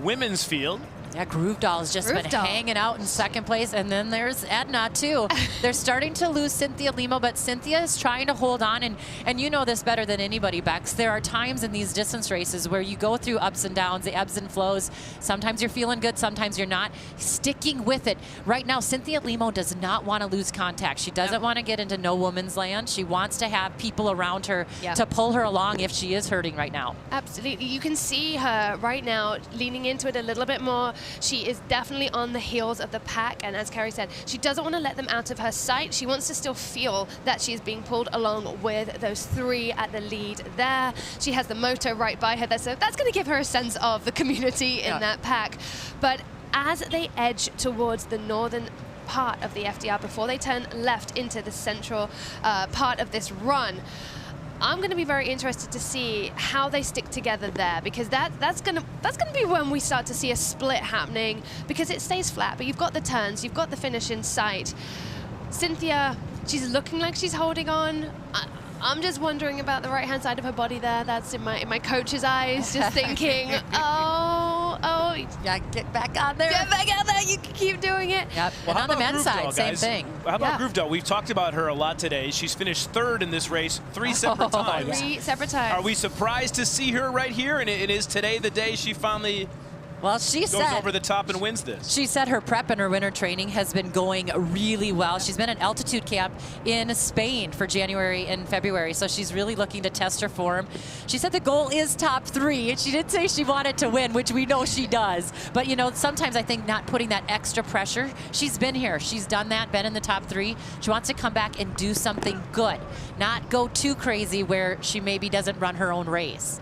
women's field. Yeah, Groove Doll's just been hanging out in second place. And then there's Edna, too. They're starting to lose Cynthia Limo, but Cynthia is trying to hold on. And you know this better than anybody, Bex. There are times in these distance races where you go through ups and downs, the ebbs and flows. Sometimes you're feeling good, sometimes you're not. Sticking with it. Right now, Cynthia Limo does not want to lose contact. She doesn't want to get into no woman's land. She wants to have people around her to pull her along if she is hurting right now. Absolutely. You can see her right now leaning into it a little bit more. She is definitely on the heels of the pack, and as Carrie said, she doesn't want to let them out of her sight. She wants to still feel that she is being pulled along with those three at the lead there. She has the moto right by her there, so that's going to give her a sense of the community in that pack. But as they edge towards the northern part of the FDR before they turn left into the central part of this run, I'm going to be very interested to see how they stick together there, because that's going to be when we start to see a split happening, because it stays flat, but you've got the turns, you've got the finish in sight. Cynthia, she's looking like she's holding on. I'm just wondering about the right-hand side of her body there. That's in my coach's eyes, just thinking, oh, yeah, get back on there. Get back out there. You can keep doing it. Yep. Well, and on the men's side, same thing. How about Groove Doll? We've talked about her a lot today. She's finished third in this race 3 separate times. 3 separate times. Are we surprised to see her right here? And it is today the day she finally goes over the top and wins this. She said her prep and her winter training has been going really well. She's been at altitude camp in Spain for January and February, so she's really looking to test her form. She said the goal is top 3, and she did say she wanted to win, which we know she does. But, you know, sometimes I think not putting that extra pressure. She's been here. She's done that, been in the top 3. She wants to come back and do something good, not go too crazy where she maybe doesn't run her own race.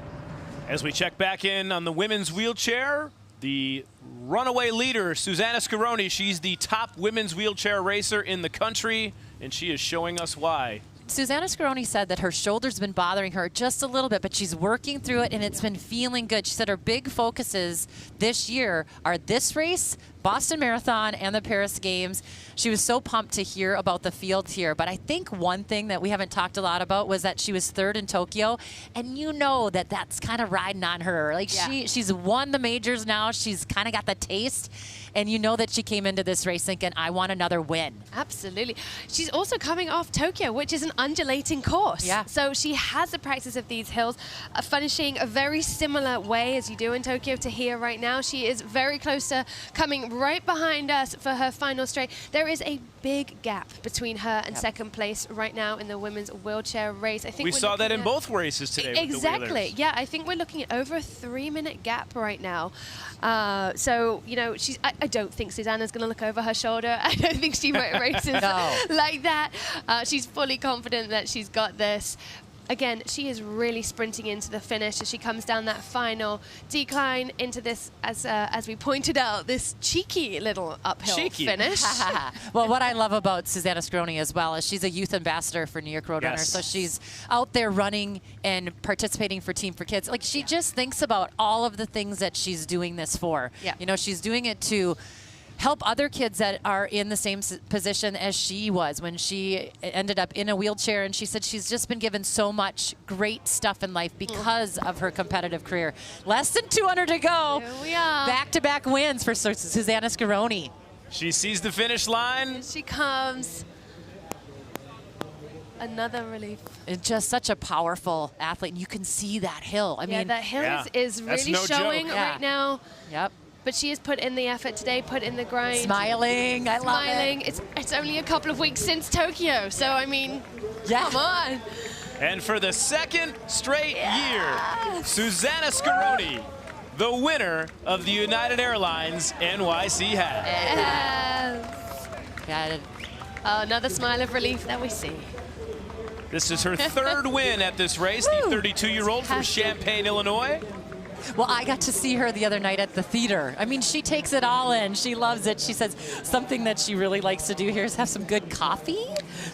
As we check back in on the women's wheelchair, the runaway leader, Susanna Scaroni, she's the top women's wheelchair racer in the country, and she is showing us why. Susanna Scaroni said that her shoulder's been bothering her just a little bit, but she's working through it, and it's been feeling good. She said her big focuses this year are this race, Boston Marathon, and the Paris Games. She was so pumped to hear about the field here, but I think one thing that we haven't talked a lot about was that she was third in Tokyo, and you know that that's kind of riding on her. Like she's won the majors now. She's kind of got the taste, and you know that she came into this race thinking, I want another win. Absolutely. She's also coming off Tokyo, which is an undulating course. Yeah. So she has the practice of these hills, finishing a very similar way as you do in Tokyo to here right now. She is very close to coming right behind us for her final straight. There is a big gap between her and second place right now in the women's wheelchair race. I think we saw that in both races today. Exactly. Yeah, I think we're looking at over a 3-minute gap right now. So, you know, I don't think Susanna's going to look over her shoulder. I don't think she races like that. She's fully confident that she's got this. Again, she is really sprinting into the finish as she comes down that final decline into this, as we pointed out, this cheeky little uphill finish. Well, what I love about Susanna Scaroni as well is she's a youth ambassador for New York Roadrunners. So she's out there running and participating for Team for Kids. Like, she just thinks about all of the things that she's doing this for. You know, she's doing it to help other kids that are in the same position as she was when she ended up in a wheelchair. And she said she's just been given so much great stuff in life because of her competitive career. Less than 200 to go. Here we are. Back-to-back wins for Susanna Scaroni. She sees the finish line. Here she comes. Another relief. It's just such a powerful athlete. And you can see that hill. I mean, that hill is really showing right now. Yep. But she has put in the effort today, put in the grind. Smiling, I love it. It's only a couple of weeks since Tokyo, so I mean, come on. And for the second straight year, Susanna Scaroni, the winner of the United Airlines NYC Half. Yes. Another smile of relief that we see. This is her third win at this race, the 32-year-old from Champaign, Illinois. Well, I got to see her the other night at the theater. I mean, she takes it all in. She loves it. She says something that she really likes to do here is have some good coffee.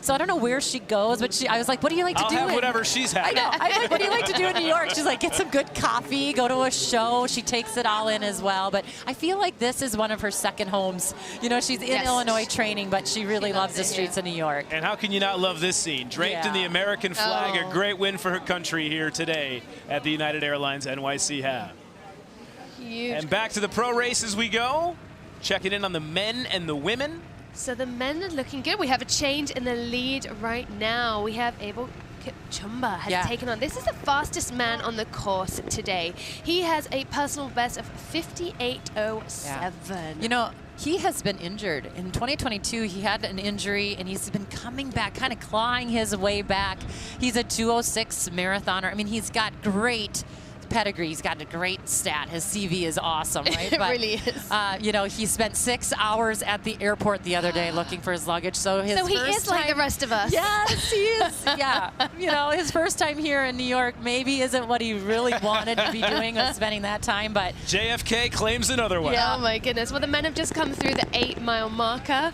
So I don't know where she goes, but I was like, what do you like to do? I'll have whatever she's having. I know. I'm like, what do you like to do in New York? She's like, get some good coffee, go to a show. She takes it all in as well. But I feel like this is one of her second homes. You know, she's in Illinois training, but she really loves the streets of New York. And how can you not love this scene? Draped in the American flag, a great win for her country here today at the United Airlines NYC Half. Huge. And back to the pro races we go. Checking in on the men and the women. So the men are looking good. We have a change in the lead right now. We have Abel Kipchumba has taken on. This is the fastest man on the course today. He has a personal best of 58.07. You know, he has been injured. In 2022, he had an injury, and he's been coming back, kind of clawing his way back. He's a 2:06 marathoner. I mean, he's got great pedigree. He's got a great stat. His CV is awesome, right? It really is. You know, he spent 6 hours at the airport the other day looking for his luggage. So he is like the rest of us. Yes, he is. Yeah. You know, his first time here in New York maybe isn't what he really wanted to be doing, was spending that time, but JFK claims another one. Yeah, oh my goodness. Well, the men have just come through the 8-mile marker.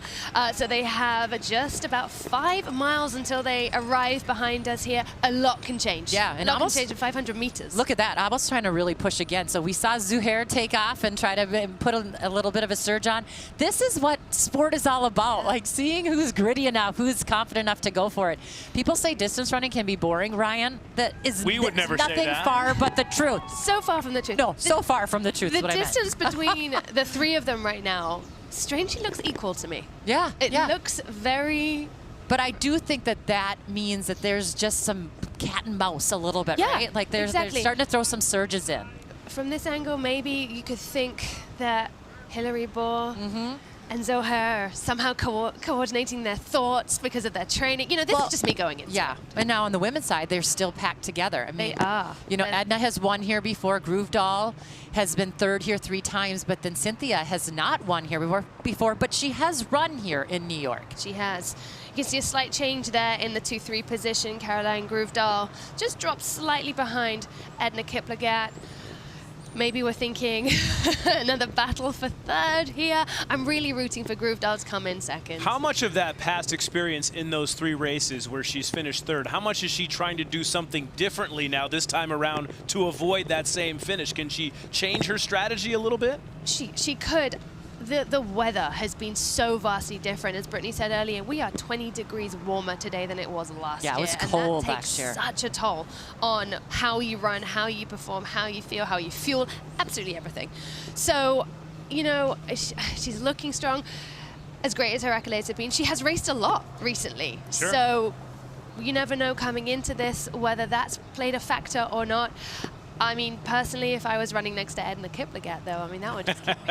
So they have just about 5 miles until they arrive behind us here. A lot can change. Yeah, and a lot can change in 500 meters. Look at that. Abel's trying to really push again. So we saw Zuhair take off and try to put a little bit of a surge on. This is what sport is all about, like seeing who's gritty enough, who's confident enough to go for it. People say distance running can be boring, Ryan. That is nothing far but the truth. So far from the truth. No, so far from the truth is The what I meant. distance between the three of them right now strangely looks equal to me. Yeah, It looks very... But I do think that that means that there's just some cat and mouse a little bit, right? Like they're starting to throw some surges in. From this angle, maybe you could think that Hillary Bohr and Zohar are somehow coordinating their thoughts because of their training. You know, this is just me going in. Yeah, and now on the women's side, they're still packed together. I mean, they are. You know, Edna has won here before. Groove Doll has been third here 3 times, but then Cynthia has not won here before, but she has run here in New York. She has. You can see a slight change there in the 2-3 position. Caroline Groove-Dahl just dropped slightly behind Edna Kiplagat. Maybe we're thinking another battle for third here. I'm really rooting for Groove-Dahl to come in second. How much of that past experience in those 3 races where she's finished third, how much is she trying to do something differently now this time around to avoid that same finish? Can she change her strategy a little bit? She could. The weather has been so vastly different. As Brittany said earlier, we are 20 degrees warmer today than it was last year. Yeah, it was cold last year. And that takes such a toll on how you run, how you perform, how you feel, how you fuel, absolutely everything. So, you know, she's looking strong. As great as her accolades have been, she has raced a lot recently. Sure. So you never know coming into this whether that's played a factor or not. I mean, personally, if I was running next to Edna Kiplagat, though, I mean, that would just keep me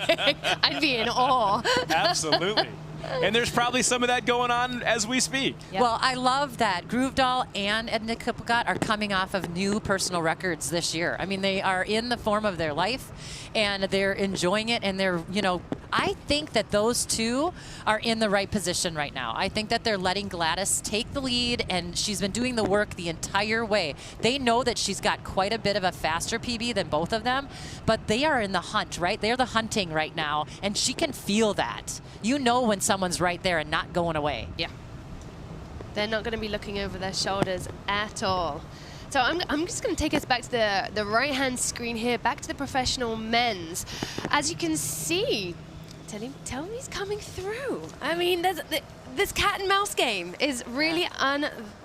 going. I'd be in awe. Absolutely. And there's probably some of that going on as we speak. Yep. Well, I love that Groove Doll and Edna Kiplagat are coming off of new personal records this year. I mean, they are in the form of their life, and they're enjoying it, and they're, you know, I think that those two are in the right position right now. I think that they're letting Gladys take the lead, and she's been doing the work the entire way. They know that she's got quite a bit of a faster PB than both of them, but they are in the hunt, right? They're the hunting right now, and she can feel that. You know when someone's right there and not going away. Yeah. They're not going to be looking over their shoulders at all. So I'm just going to take us back to the right-hand screen here, back to the professional men's. As you can see, tell me he's coming through. I mean, this cat and mouse game is really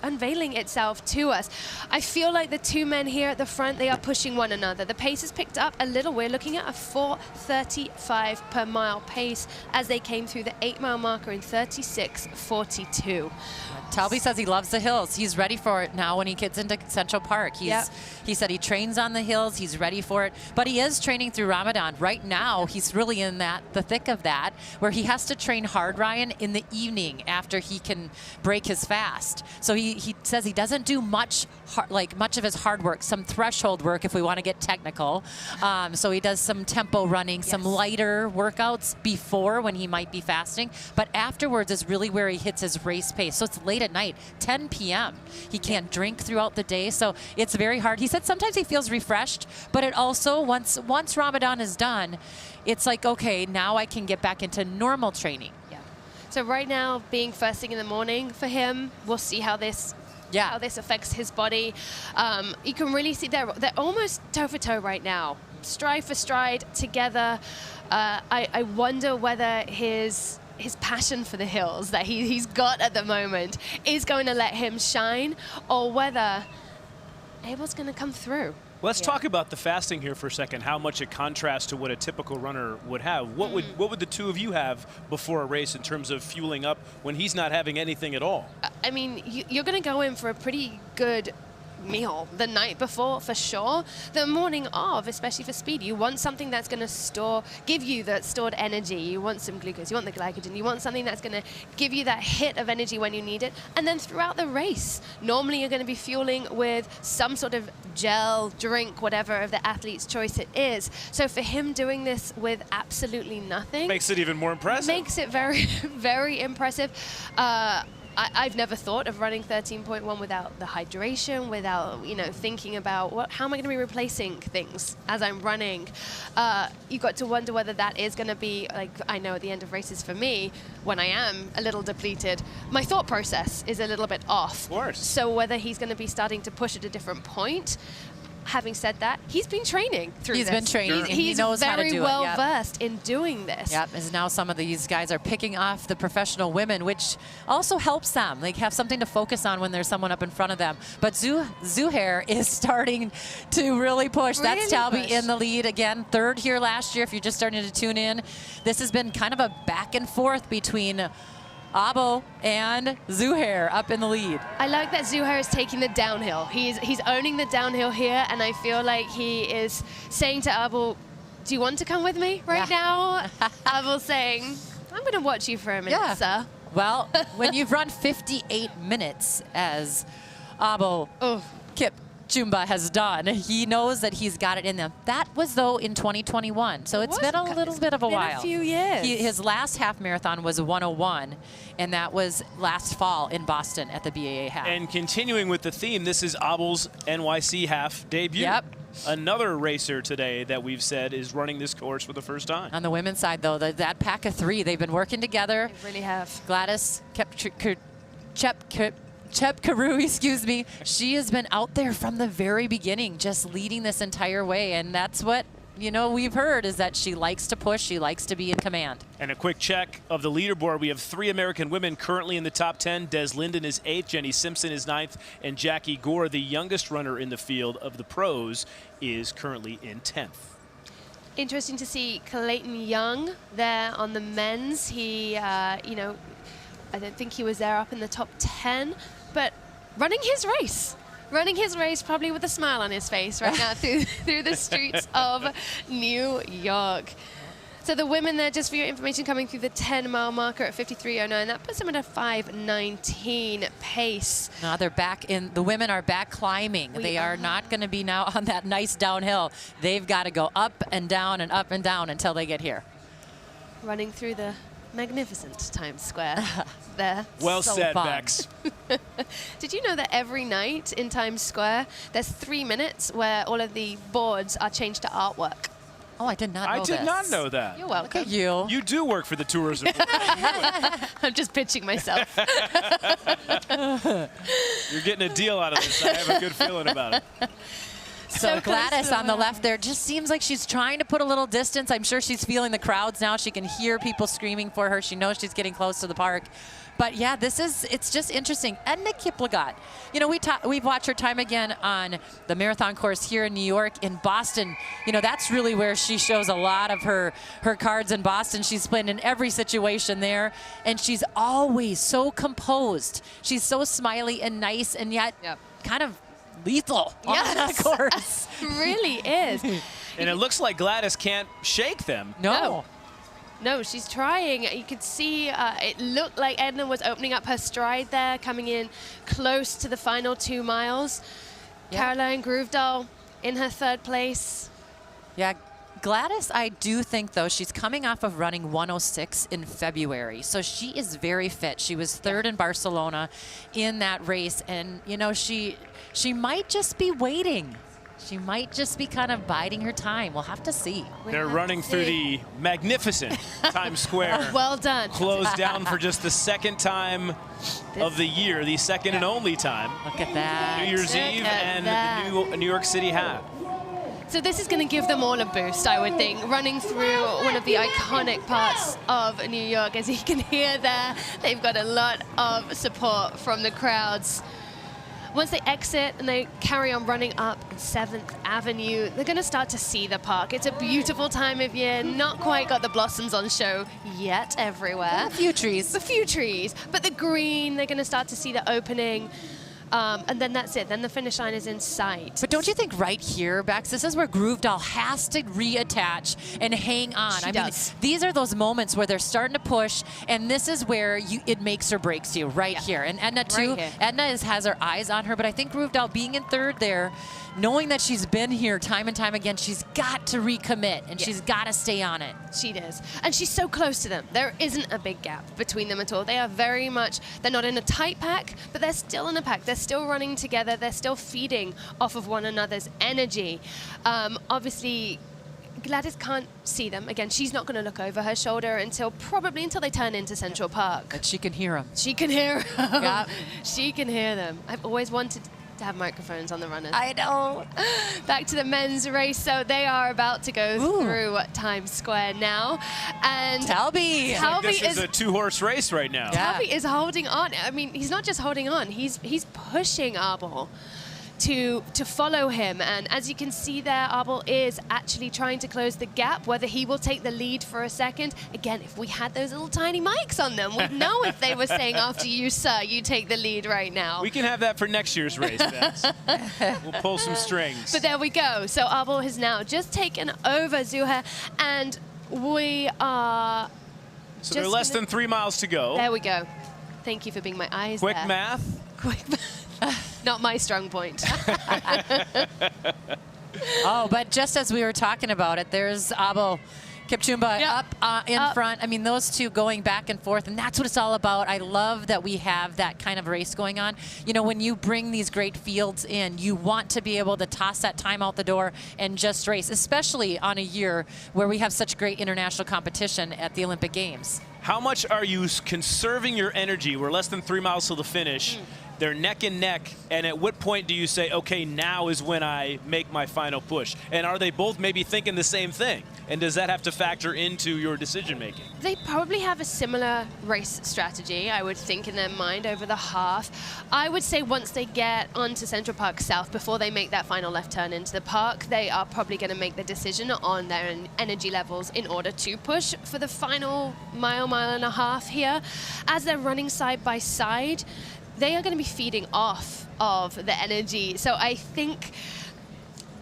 unveiling itself to us. I feel like the 2 men here at the front, they are pushing one another. The pace has picked up a little. We're looking at a 4:35 per mile pace as they came through the 8-mile marker in 36:42. Talby says he loves the hills. He's ready for it now when he gets into Central Park. He said he trains on the hills. He's ready for it. But he is training through Ramadan. Right now, he's really in the thick of that, where he has to train hard, Ryan, in the evening after he can break his fast. So he says he doesn't do much of his hard work, some threshold work if we want to get technical. So he does some tempo running, some lighter workouts before when he might be fasting. But afterwards is really where he hits his race pace. So it's late at night, 10 p.m. He can't drink throughout the day, so it's very hard. He said sometimes he feels refreshed, but it also, once Ramadan is done, it's like, okay, now I can get back into normal training. Yeah. So right now, being first thing in the morning for him, we'll see how this affects his body. You can really see they're almost toe for toe right now, stride for stride together. I wonder whether his passion for the hills that he's got at the moment is going to let him shine, or whether Abel's going to come through. Let's talk about the fasting here for a second, how much it contrasts to what a typical runner would have. What would the two of you have before a race in terms of fueling up when he's not having anything at all? I mean, you're going to go in for a pretty good meal the night before for sure. The morning of, especially for speed, you want something that's going to give you that stored energy. You want some glucose, you want the glycogen, you want something that's going to give you that hit of energy when you need it. And then throughout the race, normally you're going to be fueling with some sort of gel, drink, whatever of the athlete's choice it is. So for him doing this with absolutely nothing makes it even more impressive. Makes it very, very impressive. I've never thought of running 13.1 without the hydration, without, thinking about how am I going to be replacing things as I'm running. You've got to wonder whether that is going to be, like, I know at the end of races for me, when I am a little depleted, my thought process is a little bit off. Of course. So whether he's going to be starting to push at a different point. Having said that, he's been training through this. He's been training. And he knows how to do it. He's very well versed in doing this. Yep, as now some of these guys are picking off the professional women, which also helps them. They have something to focus on when there's someone up in front of them. But Zuhair is starting to really push. Really That's Talby push. in the lead. Again, third here last year, if you're just starting to tune in. This has been kind of a back and forth between Abo and Zuhair up in the lead. I like that Zuhair is taking the downhill. He's owning the downhill here, and I feel like he is saying to Abo, do you want to come with me right now? Abo saying, I'm going to watch you for a minute, sir. Well, when you've run 58 minutes as Abo Kip Chumba has done, he knows that he's got it in them. That was, though, in 2021. So it's been a little bit of a while. A few years. His last half marathon was 1:01, and that was last fall in Boston at the BAA Half. And continuing with the theme, this is Abel's NYC Half debut. Yep. Another racer today that we've said is running this course for the first time. On the women's side, though, that pack of three, they've been working together. They really have. Gladys Chep Carew, excuse me, she has been out there from the very beginning, just leading this entire way. And that's what, we've heard, is that she likes to push, she likes to be in command. And a quick check of the leaderboard. We have 3 American women currently in the top 10. Des Linden is 8th, Jenny Simpson is 9th, and Jackie Gore, the youngest runner in the field of the pros, is currently in 10th. Interesting to see Clayton Young there on the men's. He, I don't think he was there up in the top 10, but running his race probably with a smile on his face right now through the streets of New York. So the women there, just for your information, coming through the 10-mile marker at 53:09. That puts them at a 5:19 pace. Now they're back in. The women are back climbing. They are not going to be now on that nice downhill. They've got to go up and down until they get here. Running through the magnificent Times Square there. Well so said, fun. Bex. Did you know that every night in Times Square, there's 3 minutes where all of the boards are changed to artwork? Oh, I did not know I did not know that. You're welcome. Look at you. You do work for the tourism. I'm just pitching myself. You're getting a deal out of this. I have a good feeling about it. So Gladys on the left there just seems like she's trying to put a little distance. I'm sure she's feeling the crowds now. She can hear people screaming for her. She knows she's getting close to the park. But yeah, it's just interesting. Edna Kiplagat, we've watched her time again on the marathon course here in New York. In Boston, that's really where she shows a lot of her cards in Boston. She's playing in every situation there, and she's always so composed. She's so smiley and nice, and yet kind of lethal on the course. Really is. And it looks like Gladys can't shake them. No, she's trying. You could see it looked like Edna was opening up her stride there, coming in close to the final 2 miles. Caroline Groovedal in her 3rd place. Yeah, Gladys, I do think, though, she's coming off of running 106 in February. So she is very fit. She was 3rd in Barcelona in that race. And, she might just be waiting. She might just be kind of biding her time. We'll have to see. They're running through the magnificent Times Square. Well done. Closed down for just the 2nd time of the year, the 2nd and only time. Look at that. New Year's Eve and the New York City Half. So this is going to give them all a boost, I would think, running through one of the iconic parts of New York. As you can hear there, they've got a lot of support from the crowds. once they exit and they carry on running up 7th Avenue, they're going to start to see the park. It's a beautiful time of year. Not quite got the blossoms on show yet everywhere. A few trees. A few trees. But the green, they're going to start to see the opening. And then that's it. Then the finish line is in sight. But don't you think right here, Bex, this is where Groove Doll has to reattach and hang on. She does. Mean, these are those moments where they're starting to push, and this is where it makes or breaks you right here. And Edna, too. Right here. Edna has her eyes on her, but I think Groove Doll being in third there, knowing that she's been here time and time again, she's got to recommit, and she's got to stay on it. She does. And she's so close to them. There isn't a big gap between them at all. They are very much, they're not in a tight pack, but they're still in a pack. They're still running together. They're still feeding off of one another's energy. Obviously, Gladys can't see them. Again, she's not going to look over her shoulder probably until they turn into Central Park. But she can hear them. She can hear them. Yeah. She can hear them. I've always wanted to have microphones on the runners. I know. Back to the men's race. So they are about to go through Times Square now. And Talby. This is a 2-horse race right now. Talby is holding on. I mean, he's not just holding on. He's pushing Arbol to follow him. And as you can see there, Arbol is actually trying to close the gap. Whether he will take the lead for a second. Again, if we had those little tiny mics on them, we'd know if they were saying, after you, sir, you take the lead right now. We can have that for next year's race, Bess. We'll pull some strings. But there we go. So Arbol has now just taken over Zuhair, and we are... So they're less than 3 miles to go. There we go. Thank you for being my eyes Quick there. math. Quick math. Not my strong point. Oh, but just as we were talking about it, there's Abo Kipchumba up in front. I mean, those two going back and forth, and that's what it's all about. I love that we have that kind of race going on. You know, when you bring these great fields in, you want to be able to toss that time out the door and just race, especially on a year where we have such great international competition at the Olympic Games. How much are you conserving your energy? We're less than 3 miles to the finish. They're neck and neck, and at what point do you say, okay, now is when I make my final push? And are they both maybe thinking the same thing? And does that have to factor into your decision making? They probably have a similar race strategy, I would think, in their mind over the half. I would say once they get onto Central Park South, before they make that final left turn into the park, they are probably going to make the decision on their energy levels in order to push for the final mile and a half here. As they're running side by side, they are going to be feeding off of the energy. So I think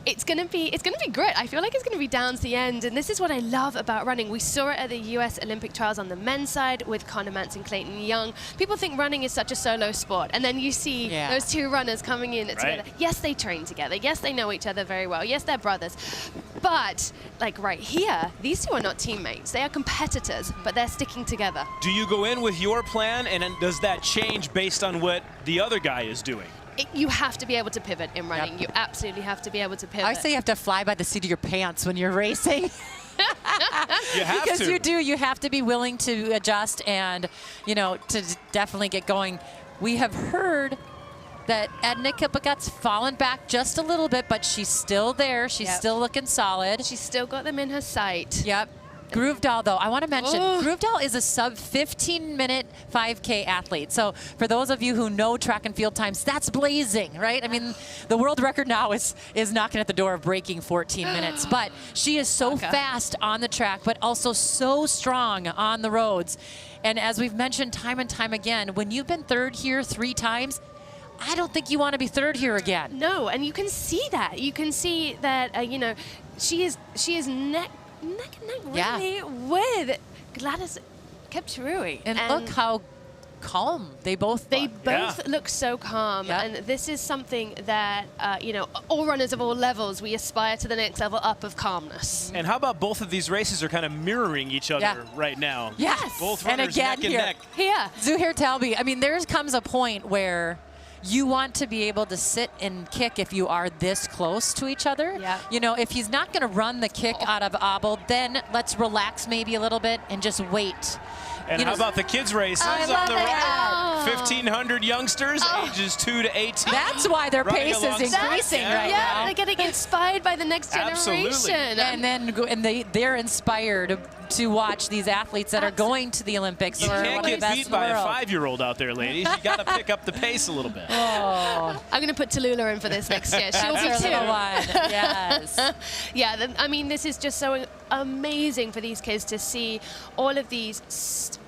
it's going to be great. I feel like it's going to be down to the end, and this is what I love about running. We saw it at the US Olympic trials on the men's side with Connor Mance and Clayton Young. People think running is such a solo sport, and then you see those two runners coming in together. Yes, they train together. Yes, they know each other very well. Yes, they're brothers. But like right here, these two are not teammates. They are competitors, but they're sticking together. Do you go in with your plan, and then does that change based on what the other guy is doing? You have to be able to pivot in running. Yep. You absolutely have to be able to pivot. I say you have to fly by the seat of your pants when you're racing. You have because to. You do. You have to be willing to adjust and, you know, to definitely get going. We have heard that Edna Kipagut's fallen back just a little bit, but she's still there. She's still looking solid. She's still got them in her sight. Yep. Groove Doll, though, I want to mention, Groove Doll is a sub-15-minute 5K athlete. So for those of you who know track and field times, that's blazing, right? I mean, the world record now is knocking at the door of breaking 14 minutes. But she is so fast on the track, but also so strong on the roads. And as we've mentioned time and time again, when you've been third here 3 times, I don't think you want to be third here again. No, and you can see that. You can see that, you know, she is neck and neck really with Gladys Kipchirui. And look how calm they both look so calm. And this is something that, you know, all runners of all levels, we aspire to the next level up of calmness. And how about both of these races are kind of mirroring each other right now? Yes. Both runners and again, neck and neck. Here. Zuhair Talby, I mean, there comes a point where you want to be able to sit and kick if you are this close to each other. Yeah. You know, if he's not going to run the kick out of Abel, then let's relax maybe a little bit and just wait. And how about the kids' races on the right? 1,500 youngsters, ages 2 to 18. That's why their running pace is alongside. increasing right Yeah, now. they're getting inspired by the next generation. Absolutely. And they're inspired to watch these athletes that are going to the Olympics. You or can't one of the get best beat in the by a world. 5-year-old out there, ladies. You got to pick up the pace a little bit. Oh. I'm going to put Tallulah in for this next year. She'll That's be our too. little one. Yes. Yeah, I mean, this is just so amazing for these kids to see all of these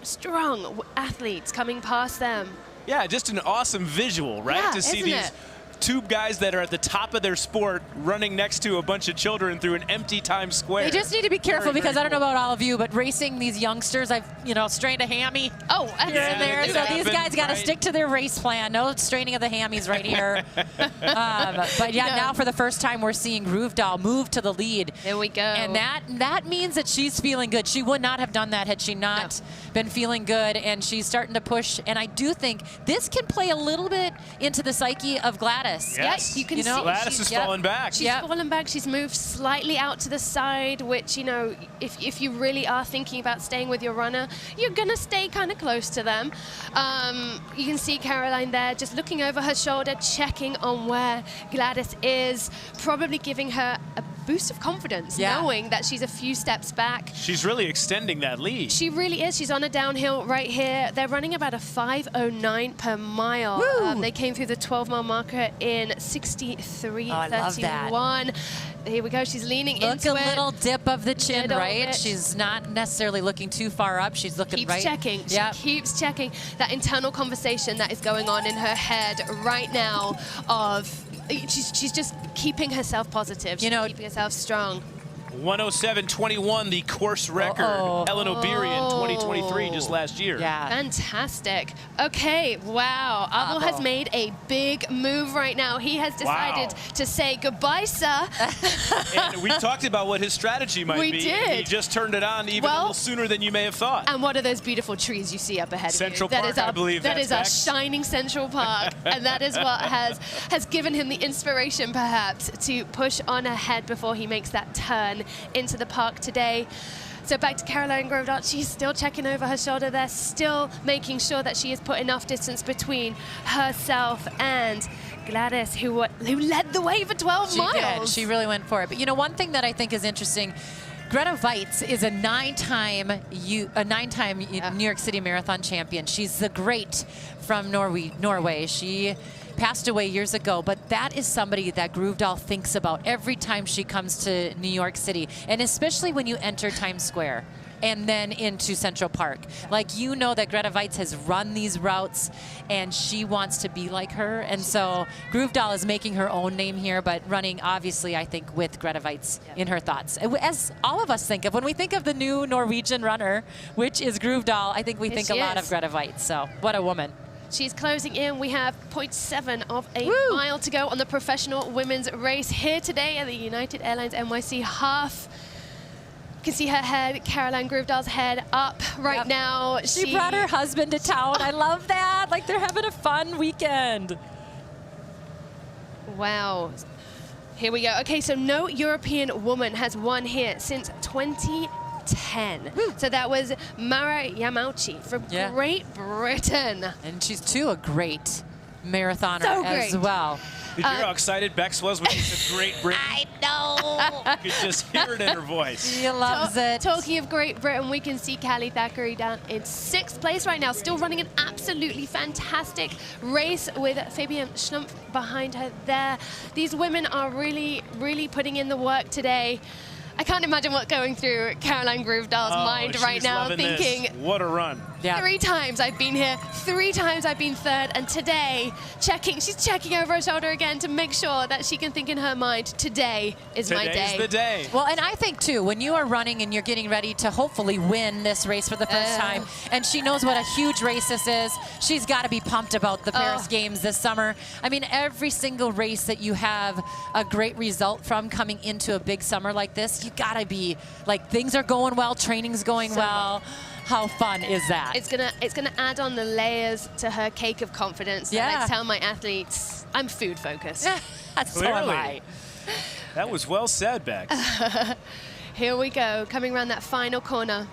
strong athletes coming past them. Yeah, just an awesome visual, right? Yeah, to see isn't these it? two guys that are at the top of their sport running next to a bunch of children through an empty Times Square. They just need to be careful Very, because very I don't know about all of you, but racing these youngsters, I've strained a hammy. Oh, here and there. it So happens, these guys got to right? stick to their race plan. No straining of the hammies right here. But yeah, now for the first time we're seeing Groove Doll move to the lead. There we go. And that means that she's feeling good. She would not have done that had she not been feeling good. And she's starting to push. And I do think this can play a little bit into the psyche of Gladys. Yes. You can see Gladys is falling back. She's fallen back. She's moved slightly out to the side, which, if you really are thinking about staying with your runner, you're going to stay kind of close to them. You can see Caroline there just looking over her shoulder, checking on where Gladys is, probably giving her a boost of confidence, knowing that she's a few steps back. She's really extending that lead. She really is. She's on a downhill right here. They're running about a 5:09 per mile. They came through the 12-mile marker in 63:31. Here we go. She's leaning into it. Look, a little dip of the chin, Little right? bit. She's not necessarily looking too far up. She's looking Keeps right. checking. She keeps checking that internal conversation that is going on in her head right now of she's just keeping herself positive. She's keeping herself strong. 107.21, the course record. Helen Oberian, 2023, just last year. Yeah. Fantastic. Okay, wow. Abel has made a big move right now. He has decided to say goodbye, sir. And we talked about what his strategy might be. We did. He just turned it on even a little sooner than you may have thought. And what are those beautiful trees you see up ahead Central of you? Park, I believe that that's is our Bex. shining Central Park. And that is what has given him the inspiration, perhaps, to push on ahead before he makes that turn into the park today. So back to Caroline Grovedart. She's still checking over her shoulder there, still making sure that she has put enough distance between herself and Gladys, who led the way for 12 miles. She did. She really went for it. But one thing that I think is interesting, Greta Weitz is a nine-time New York City Marathon champion. She's the great from Norway. She passed away years ago, but that is somebody that Groove Doll thinks about every time she comes to New York City, and especially when you enter Times Square and then into Central Park. Like, that Greta Weitz has run these routes, and she wants to be like her, and so Groove Doll is making her own name here, but running, obviously, I think, with Greta Weitz in her thoughts. As all of us think of, when we think of the new Norwegian runner, which is Groove Doll, I think we think a lot of Greta Weitz, so what a woman. She's closing in. We have 0.7 of a mile to go on the professional women's race here today at the United Airlines NYC Half. You can see her head, Caroline Groove Doll's head up right now. She brought her husband to town. I love that. Like, they're having a fun weekend. Wow. Here we go. Okay, so no European woman has won here since 2010. So that was Mara Yamauchi from Great Britain. And she's, too, a great marathoner as well. Did you hear how excited Bex was when she said Great Britain? I know. You could just hear it in her voice. She loves it. Talking of Great Britain, we can see Callie Thackeray down in 6th place right now, still running an absolutely fantastic race with Fabienne Schlumpf behind her there. These women are really, really putting in the work today. I can't imagine what's going through Caroline Groove Doll's mind right now, thinking, what a run. 3 times I've been here, 3 times I've been third, and today, she's checking over her shoulder again to make sure that she can think in her mind, today is my day. Today's the day. Well, and I think, too, when you are running and you're getting ready to hopefully win this race for the first time, and she knows what a huge race this is, she's got to be pumped about the Paris Games this summer. I mean, every single race that you have a great result from coming into a big summer like this, you got to be, like, things are going well, training's going well. How fun is that? It's gonna add on the layers to her cake of confidence. Yeah. I like to tell my athletes, I'm food focused. So am I. That was well said, Bex. Here we go, coming around that final corner.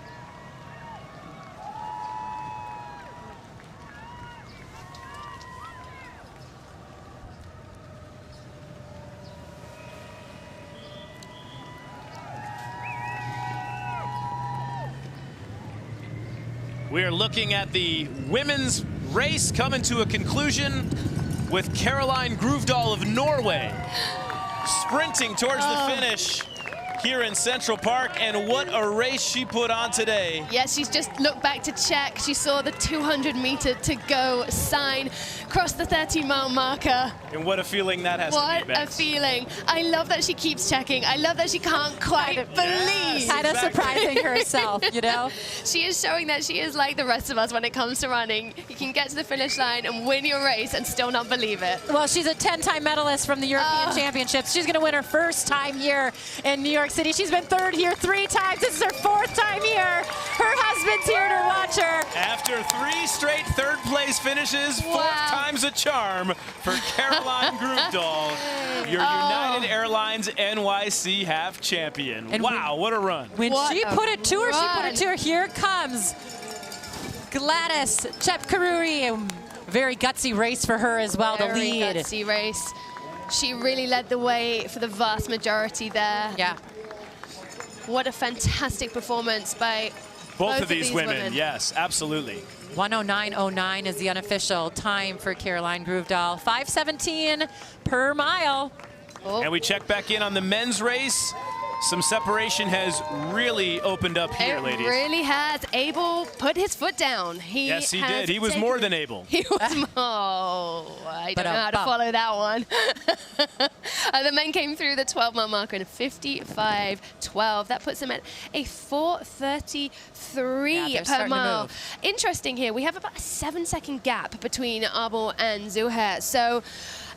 We are looking at the women's race coming to a conclusion with Caroline Gruvdal of Norway sprinting towards the finish here in Central Park, and what a race she put on today. Yeah, she's just looked back to check. She saw the 200-meter to go sign, crossed the 30-mile marker. And what a feeling that has to be, What a feeling. I love that she keeps checking. I love that she can't quite believe. Kind of surprising herself, you know? She is showing that she is like the rest of us when it comes to running. You can get to the finish line and win your race and still not believe it. Well, she's a 10-time medalist from the European Championships. She's going to win her first time here in New York City. She's been third here 3 times. This is her 4th time here. Her husband's here to watch her. After 3 straight third-place finishes, 4th time's a charm for Caroline Gruvdal, your United Airlines NYC Half champion. And wow, what a run. When she put it to her, she put it to her. Here comes Gladys Chepkaruri. Very gutsy race for her as well, the lead. Very gutsy race. She really led the way for the vast majority there. Yeah. What a fantastic performance by both of these women. Yes, absolutely. 1:09.09 is the unofficial time for Caroline Gruvdal. 5:17 per mile. And we check back in on the men's race. Some separation has really opened up here, ladies. It really has. Abel put his foot down. Yes, he did. He was more than able. He was I don't know how to follow that one. The men came through the 12-mile marker in 55.12. That puts them at a 4:33 per mile. Interesting here. We have about a 7-second gap between Abel and Zuhair. So,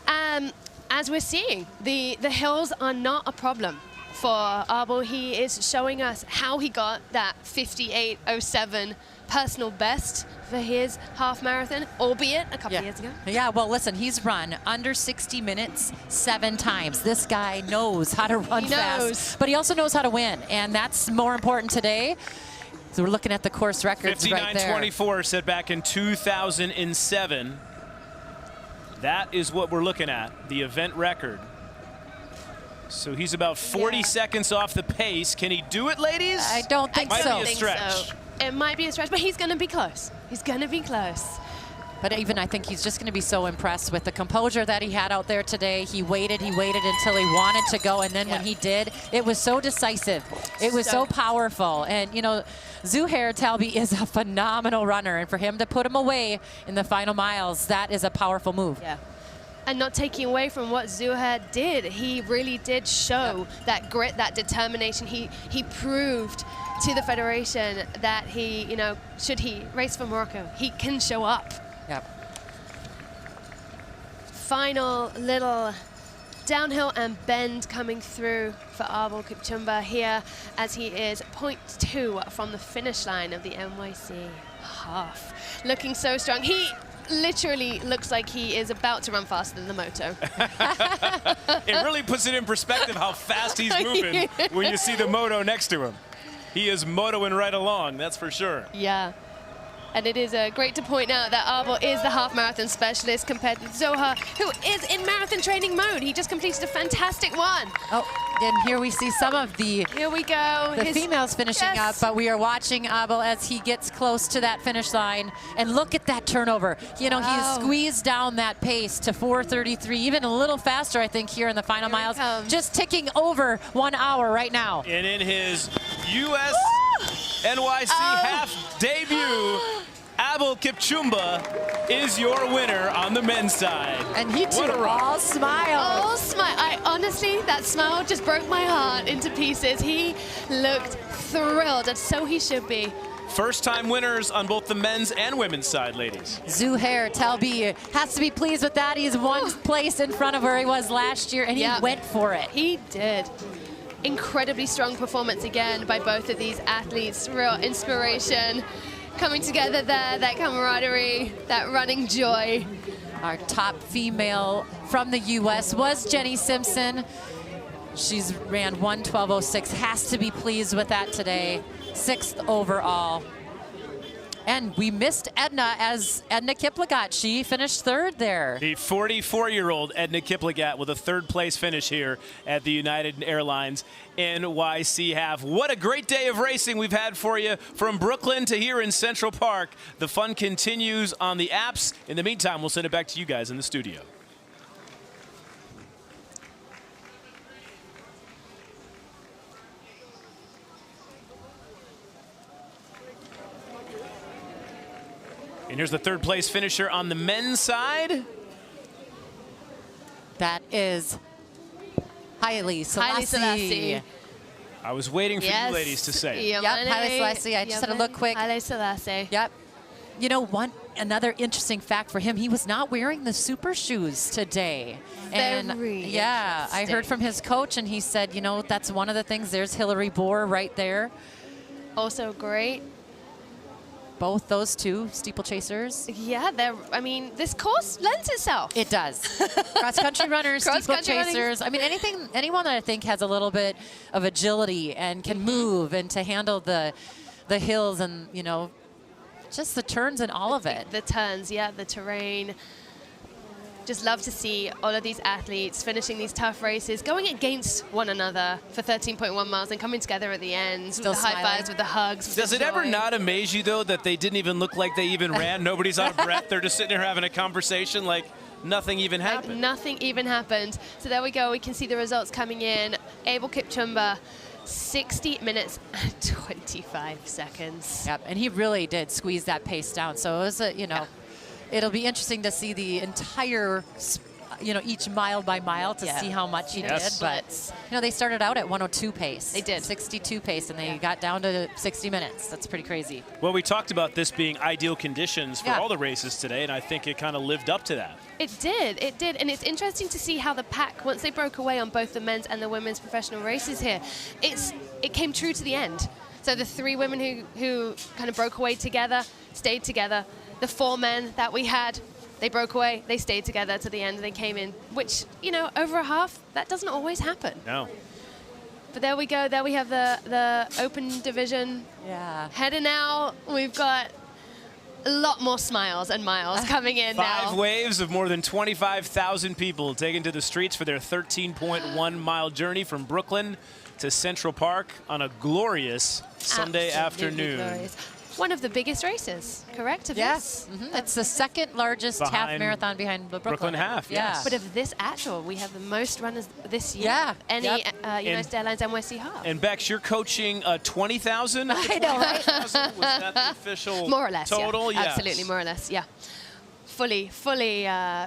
as we're seeing, the hills are not a problem for Abel. He is showing us how he got that 58.07 personal best for his half marathon, albeit a couple of years ago. Yeah, well, listen, he's run under 60 minutes 7 times. This guy knows how to run fast, but he also knows how to win, and that's more important today. So we're looking at the course records right there. 59.24 set back in 2007. That is what we're looking at, the event record. So he's about 40 seconds off the pace. Can he do it, ladies? I don't think so. Might be a stretch. It might be a stretch, but he's going to be close. He's going to be close. But even I think he's just going to be so impressed with the composure that he had out there today. He waited until he wanted to go, and then when he did, it was so decisive. It was so powerful. And, you know, Zuhair Talbi is a phenomenal runner, and for him to put him away in the final miles, that is a powerful move. Yeah. And not taking away from what Zuhair did. He really did show that grit, that determination. He proved to the Federation that he, you know, should he race for Morocco, he can show up. Yep. Final little downhill and bend coming through for Abel Kipchumba here as he is 0.2 from the finish line of the NYC half. Looking so strong. He literally looks like he is about to run faster than the moto. It really puts it in perspective how fast he's moving when you see the moto next to him. He is motoing right along, that's for sure. Yeah. And it is great to point out that Abel is the half marathon specialist compared to Zohar, who is in marathon training mode. He just completed a fantastic one. Oh, and here we see some of the females finishing up, but we are watching Abel as he gets close to that finish line. And look at that turnover. You know, he's squeezed down that pace to 4:33, even a little faster, I think, here in the final miles. Just ticking over 1 hour right now. And in his US NYC half debut, Abel Kipchumba is your winner on the men's side. And he too, all smiles. All smile. Honestly, that smile just broke my heart into pieces. He looked thrilled, and so he should be. First-time winners on both the men's and women's side, ladies. Zuhair Talbi has to be pleased with that. He's 1 place in front of where he was last year, and he went for it. He did. Incredibly strong performance again by both of these athletes. Real inspiration coming together there, that camaraderie, that running joy. Our top female from the US was Jenny Simpson. She's ran 1:12.06, has to be pleased with that today. 6th overall. And we missed Edna as Edna Kiplagat. She finished third there. The 44-year-old Edna Kiplagat with a third-place finish here at the United Airlines NYC Half. What a great day of racing we've had for you from Brooklyn to here in Central Park. The fun continues on the apps. In the meantime, we'll send it back to you guys in the studio. And here's the third place finisher on the men's side. That is Haile Selassie. I was waiting for you ladies to say it. Yep, Haile Selassie. I just had to look quick. Haile Selassie. Yep. You know, another interesting fact for him, he was not wearing the super shoes today. Very yeah, I heard from his coach, and he said, you know, that's one of the things. There's Hillary Bohr right there. Also great. Both those two steeplechasers. Yeah, I mean, this course lends itself. It does. Cross-country runners, steeplechasers. I mean, anyone that I think has a little bit of agility and can move and to handle the hills and, you know, just the turns and all of it. The turns, yeah, the terrain. Just love to see all of these athletes finishing these tough races, going against one another for 13.1 miles and coming together at the end with the high fives, with the hugs. With Does it ever not amaze you, though, that they didn't even look like they even ran? Nobody's out of breath. They're just sitting there having a conversation like nothing even happened. Nothing even happened. So there we go. We can see the results coming in. Abel Kipchumba, 60 minutes and 25 seconds. Yep, and he really did squeeze that pace down. So it was a, you know, it'll be interesting to see the entire, you know, each mile by mile to see how much he did. But, you know, they started out at 102 pace. They did. 62 pace, and they got down to 60 minutes. That's pretty crazy. Well, we talked about this being ideal conditions for all the races today, and I think it kind of lived up to that. It did. And it's interesting to see how the pack, once they broke away on both the men's and the women's professional races here, it came true to the end. So the three women who kind of broke away together, stayed together. The four men that we had, they broke away, they stayed together to the end, and they came in, which, you know, over a half, that doesn't always happen. No. But there we go. There we have the open division. Yeah. Heading out, we've got a lot more smiles and miles coming in now. 5 waves of more than 25,000 people taken to the streets for their 13.1-mile journey from Brooklyn to Central Park on a glorious Sunday afternoon. Glorious. One of the biggest races, correct? Yes. It's the second largest half marathon behind the Brooklyn Half. Yes. But of this actual, we have the most runners this year. Yeah. Any United Airlines NYC Half. And Bex, you're coaching 20,000? I know, right? Was that the official more or less, total? Yeah. Yes. Absolutely, more or less, yeah. Fully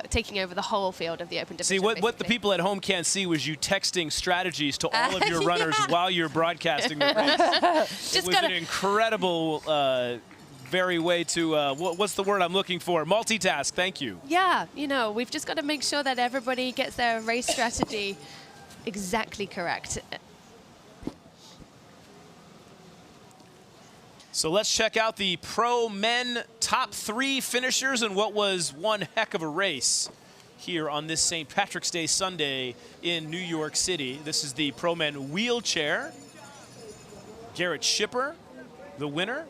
taking over the whole field of the open division. See, what the people at home can't see was you texting strategies to all of your runners while you're broadcasting the race. It was an incredible very way to, what's the word I'm looking for? Multitask, thank you. Yeah, you know, we've just got to make sure that everybody gets their race strategy exactly correct. So let's check out the pro men top 3 finishers in what was one heck of a race here on this St. Patrick's Day Sunday in New York City. This is the pro men wheelchair. Garrett Schipper, the winner.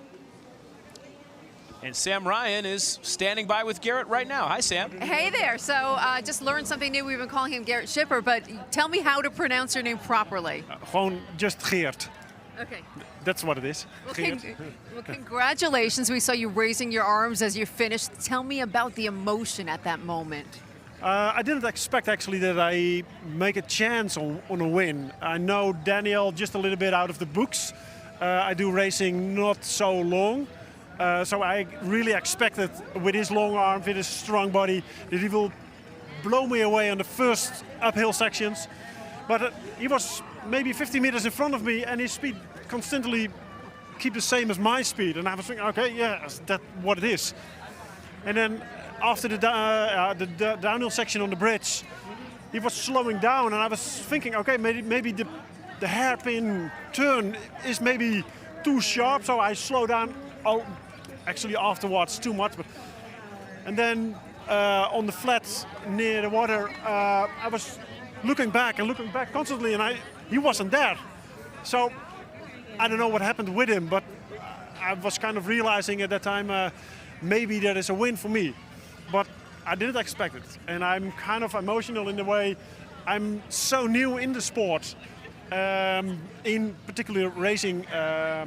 And Sam Ryan is standing by with Garrett right now. Hi, Sam. Hey there. So just learned something new. We've been calling him Garrett Schipper, but tell me how to pronounce your name properly. Gewoon just Geert. Okay. That's what it is. Well, congratulations. We saw you raising your arms as you finished. Tell me about the emotion at that moment. I didn't expect actually that I make a chance on a win. I know Daniel just a little bit out of the books. I do racing not so long. So I really expected with his long arm, with his strong body, that he will blow me away on the first uphill sections. But he was maybe 50 meters in front of me, and his speed constantly keep the same as my speed. And I was thinking, okay, yeah, that's what it is. And then after the downhill section on the bridge, he was slowing down, and I was thinking, okay, maybe the hairpin turn is maybe too sharp, so I slow down. Oh, actually afterwards too much. And then on the flats near the water, I was looking back constantly, and he wasn't there. So I don't know what happened with him, but I was kind of realizing at that time maybe that is a win for me. But I didn't expect it. And I'm kind of emotional in the way I'm so new in the sport, in particular racing. How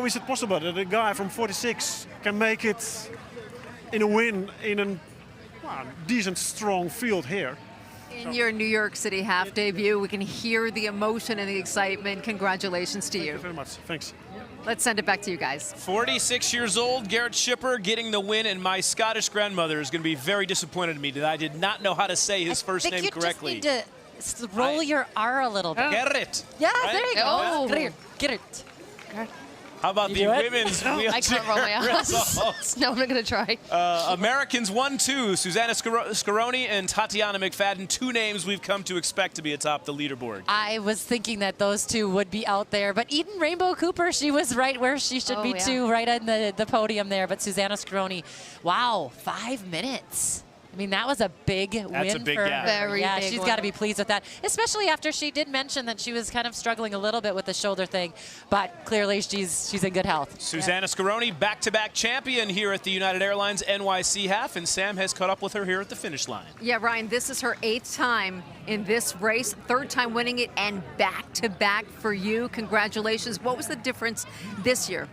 is it possible that a guy from 46 can make it in a win in a decent, strong field here? In your New York City half debut, we can hear the emotion and the excitement. Congratulations to you. Thank you very much. Thanks. Let's send it back to you guys. 46 years old, Garrett Schipper getting the win, and my Scottish grandmother is going to be very disappointed in me that I did not know how to say his first name correctly. You just need to roll your R a little bit. Garrett. Yeah, right? there you go. Oh. Garrett. How about the women's wheelchair I can't roll my eyes. results? No, I'm not going to try. Americans 1-2, Susanna Scaroni and Tatiana McFadden, two names we've come to expect to be atop the leaderboard. I was thinking that those two would be out there, but Eden Rainbow Cooper, she was right where she should be too, right on the podium there. But Susanna Scaroni, wow, 5 minutes. I mean, that was a big win a big for gap. her. Very yeah, big she's one. got to be pleased with that, especially after she did mention that she was kind of struggling a little bit with the shoulder thing, but clearly she's in good health. Susanna Scaroni, back-to-back champion here at the United Airlines NYC Half, and Sam has caught up with her here at the finish line. Yeah, Ryan, this is her 8th time in this race, 3rd time winning it, and back-to-back for you. Congratulations. What was the difference this year?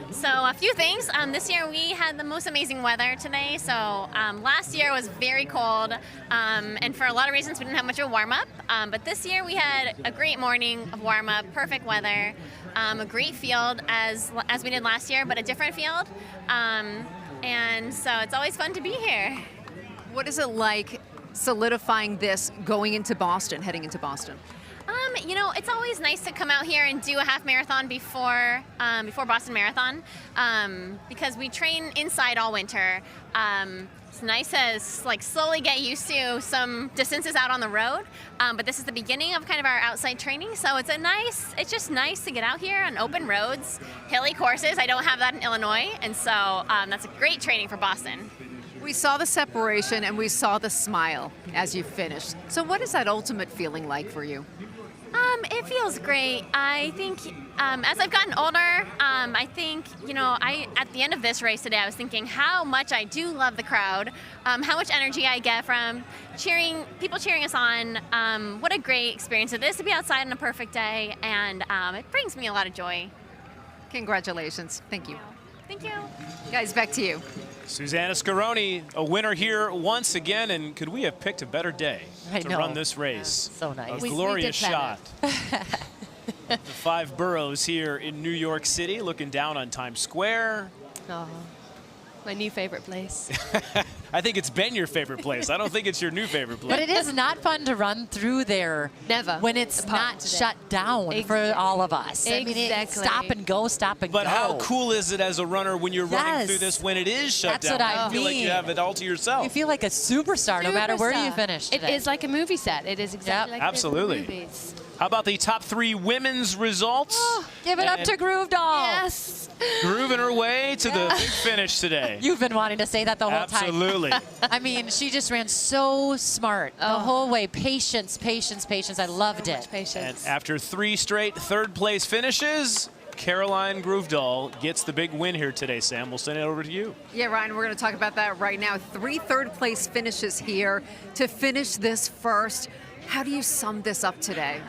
So a few things. This year we had the most amazing weather today. So last year was very cold, and for a lot of reasons we didn't have much of a warm-up. But this year we had a great morning of warm-up, perfect weather, a great field as we did last year, but a different field. And so it's always fun to be here. What is it like solidifying this going into Boston, heading into Boston? You know, it's always nice to come out here and do a half marathon before Boston Marathon, because we train inside all winter. It's nice to like slowly get used to some distances out on the road, but this is the beginning of kind of our outside training. So it's just nice to get out here on open roads, hilly courses. I don't have that in Illinois, and so that's a great training for Boston. We saw the separation and we saw the smile as you finished. So what is that ultimate feeling like for you? It feels great. I think as I've gotten older, I think, you know, at the end of this race today, I was thinking how much I do love the crowd, how much energy I get from people cheering us on. What a great experience it is to be outside on a perfect day, and it brings me a lot of joy. Congratulations. Thank you. Thank you. Guys, back to you. Susanna Scaroni, a winner here once again, and could we have picked a better day to run this race? So nice. A glorious shot. The 5 boroughs here in New York City, looking down on Times Square. Oh, my new favorite place. I think it's been your favorite place. I don't think it's your new favorite place. But it is not fun to run through there when it's not shut down for all of us. I mean, it's stop and go. But how cool is it as a runner when you're running through this when it is shut down? That's what I You feel like you have it all to yourself. You feel like a superstar no matter where you finish today. It is like a movie set. It is exactly like absolutely. the movies. How about the top 3 women's results? Give it up to Groove Doll. Yes. Grooving her way to the big finish today. You've been wanting to say that the whole time. Absolutely. I mean, she just ran so smart the whole way. Patience, patience, patience. I loved it. And after 3 straight third-place finishes, Caroline Groovedahl gets the big win here today, Sam. We'll send it over to you. Yeah, Ryan, we're going to talk about that right now. 3 third-place finishes here to finish this first. How do you sum this up today?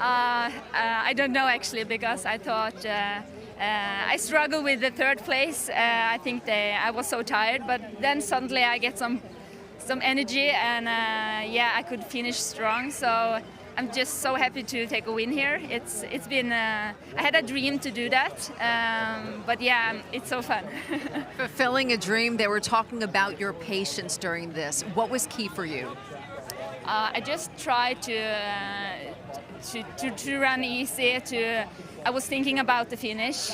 I don't know actually, because I thought I struggled with the 3rd place. I think I was so tired, but then suddenly I get some energy, and yeah, I could finish strong. So I'm just so happy to take a win here. It's been I had a dream to do that, but yeah, it's so fun. Fulfilling a dream. They were talking about your patience during this. What was key for you? I just tried to run easy. I was thinking about the finish,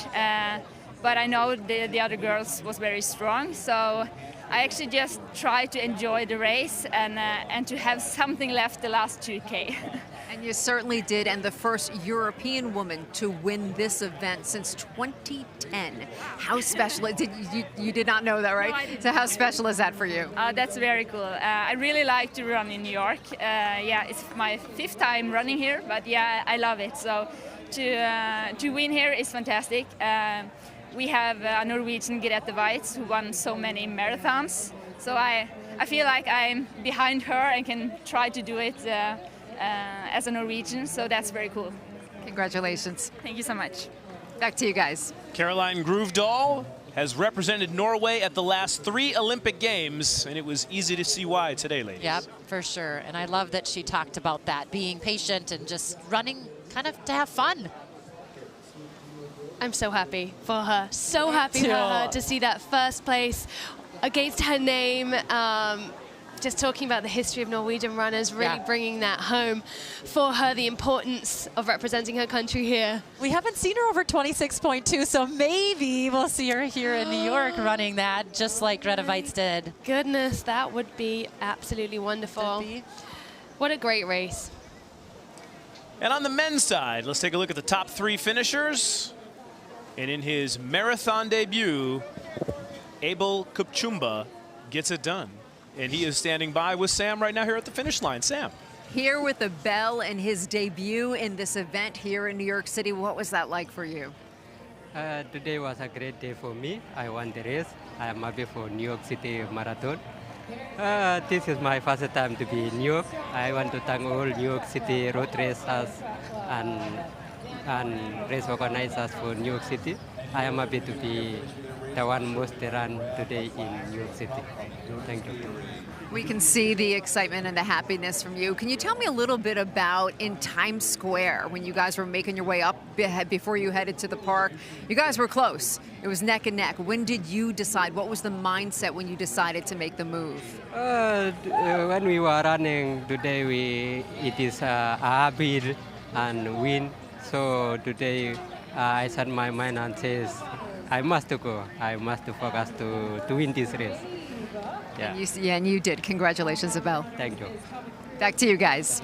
but I know the other girls was very strong, so I actually just tried to enjoy the race and to have something left the last 2K. And you certainly did, and the first European woman to win this event since 2010. How special? You did not know that, right? No, I didn't. So how special is that for you? That's very cool. I really like to run in New York. Yeah, it's my 5th time running here, but yeah, I love it. So to win here is fantastic. We have a Norwegian Grete Waitz who won so many marathons. So I feel like I'm behind her and can try to do it as a Norwegian. So that's very cool. Congratulations. Thank you so much. Back to you guys. Caroline Gruvdahl has represented Norway at the last 3 Olympic Games, and it was easy to see why today, ladies. Yep, for sure. And I love that she talked about that, being patient and just running kind of to have fun. I'm so happy for her. So happy for her to see that first place against her name. Just talking about the history of Norwegian runners, really bringing that home for her, the importance of representing her country here. We haven't seen her over 26.2, so maybe we'll see her here in New York running that, just like Grete Waitz did. Goodness, that would be absolutely wonderful. What a great race. And on the men's side, let's take a look at the top 3 finishers. And in his marathon debut, Abel Kupchumba gets it done. And he is standing by with Sam right now here at the finish line. Sam. Here with Abel and his debut in this event here in New York City. What was that like for you? Today was a great day for me. I won the race. I am happy for New York City Marathon. This is my first time to be in New York. I want to thank all New York City road racers and race organizers for New York City. I am happy to be the one most run today in New York City. Thank you. We can see the excitement and the happiness from you. Can you tell me a little bit about in Times Square when you guys were making your way up before you headed to the park? You guys were close. It was neck and neck. When did you decide? What was the mindset when you decided to make the move? When we were running today, it is a happy and win. So today I set my mind and says, I must go. I must focus to win this race. Yeah. And you did. Congratulations, Abel. Thank you. Back to you guys.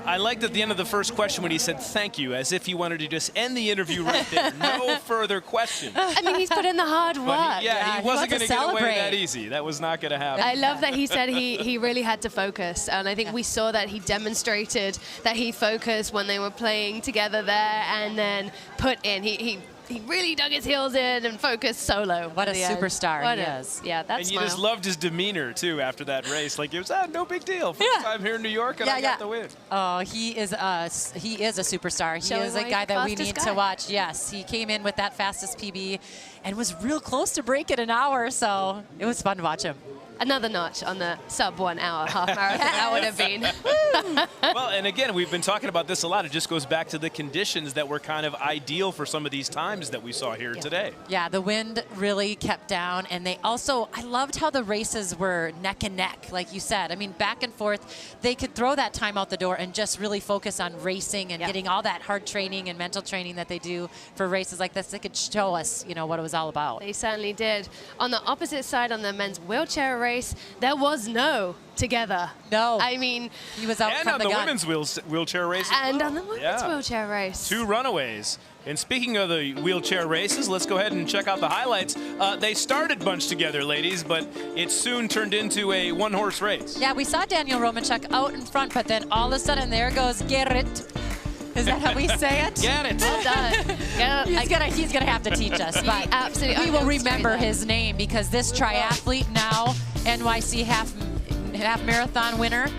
I liked at the end of the first question when he said thank you, as if he wanted to just end the interview right there. No further questions. I mean, he's put in the hard work. He wasn't going to get away that easy. That was not going to happen. I love that he said he really had to focus. And I think we saw that he demonstrated that he focused when they were playing together there and then put in. He really dug his heels in and focused solo. What a superstar he is. Yeah, that's And you just loved his demeanor, too, after that race. Like, it was, no big deal. First time here in New York, and I got the win. Oh, he is a superstar. He is a guy that we need to watch. Yes, he came in with that fastest PB and was real close to break it an hour, so it was fun to watch him. Another notch on the sub 1 hour half marathon. That would have been. Well, and again, we've been talking about this a lot. It just goes back to the conditions that were kind of ideal for some of these times that we saw here today. Yeah, the wind really kept down, and they also, I loved how the races were neck and neck, like you said. I mean, back and forth, they could throw that time out the door and just really focus on racing and getting all that hard training and mental training that they do for races like this. They could show us, what it was all about. They certainly did. On the opposite side, on the men's wheelchair race, there was no together. No. I mean, he was out from the gun. And on the women's wheelchair race And on the women's wheelchair race. 2 runaways. And speaking of the wheelchair races, let's go ahead and check out the highlights. They started bunched together, ladies, but it soon turned into a 1-horse race. Yeah, we saw Daniel Romanchuk out in front, but then all of a sudden there goes Gerrit. Is that how we say it? Get it. Well done. He's gonna have to teach us, but absolutely. We will remember his name because this triathlete now, NYC half marathon winner,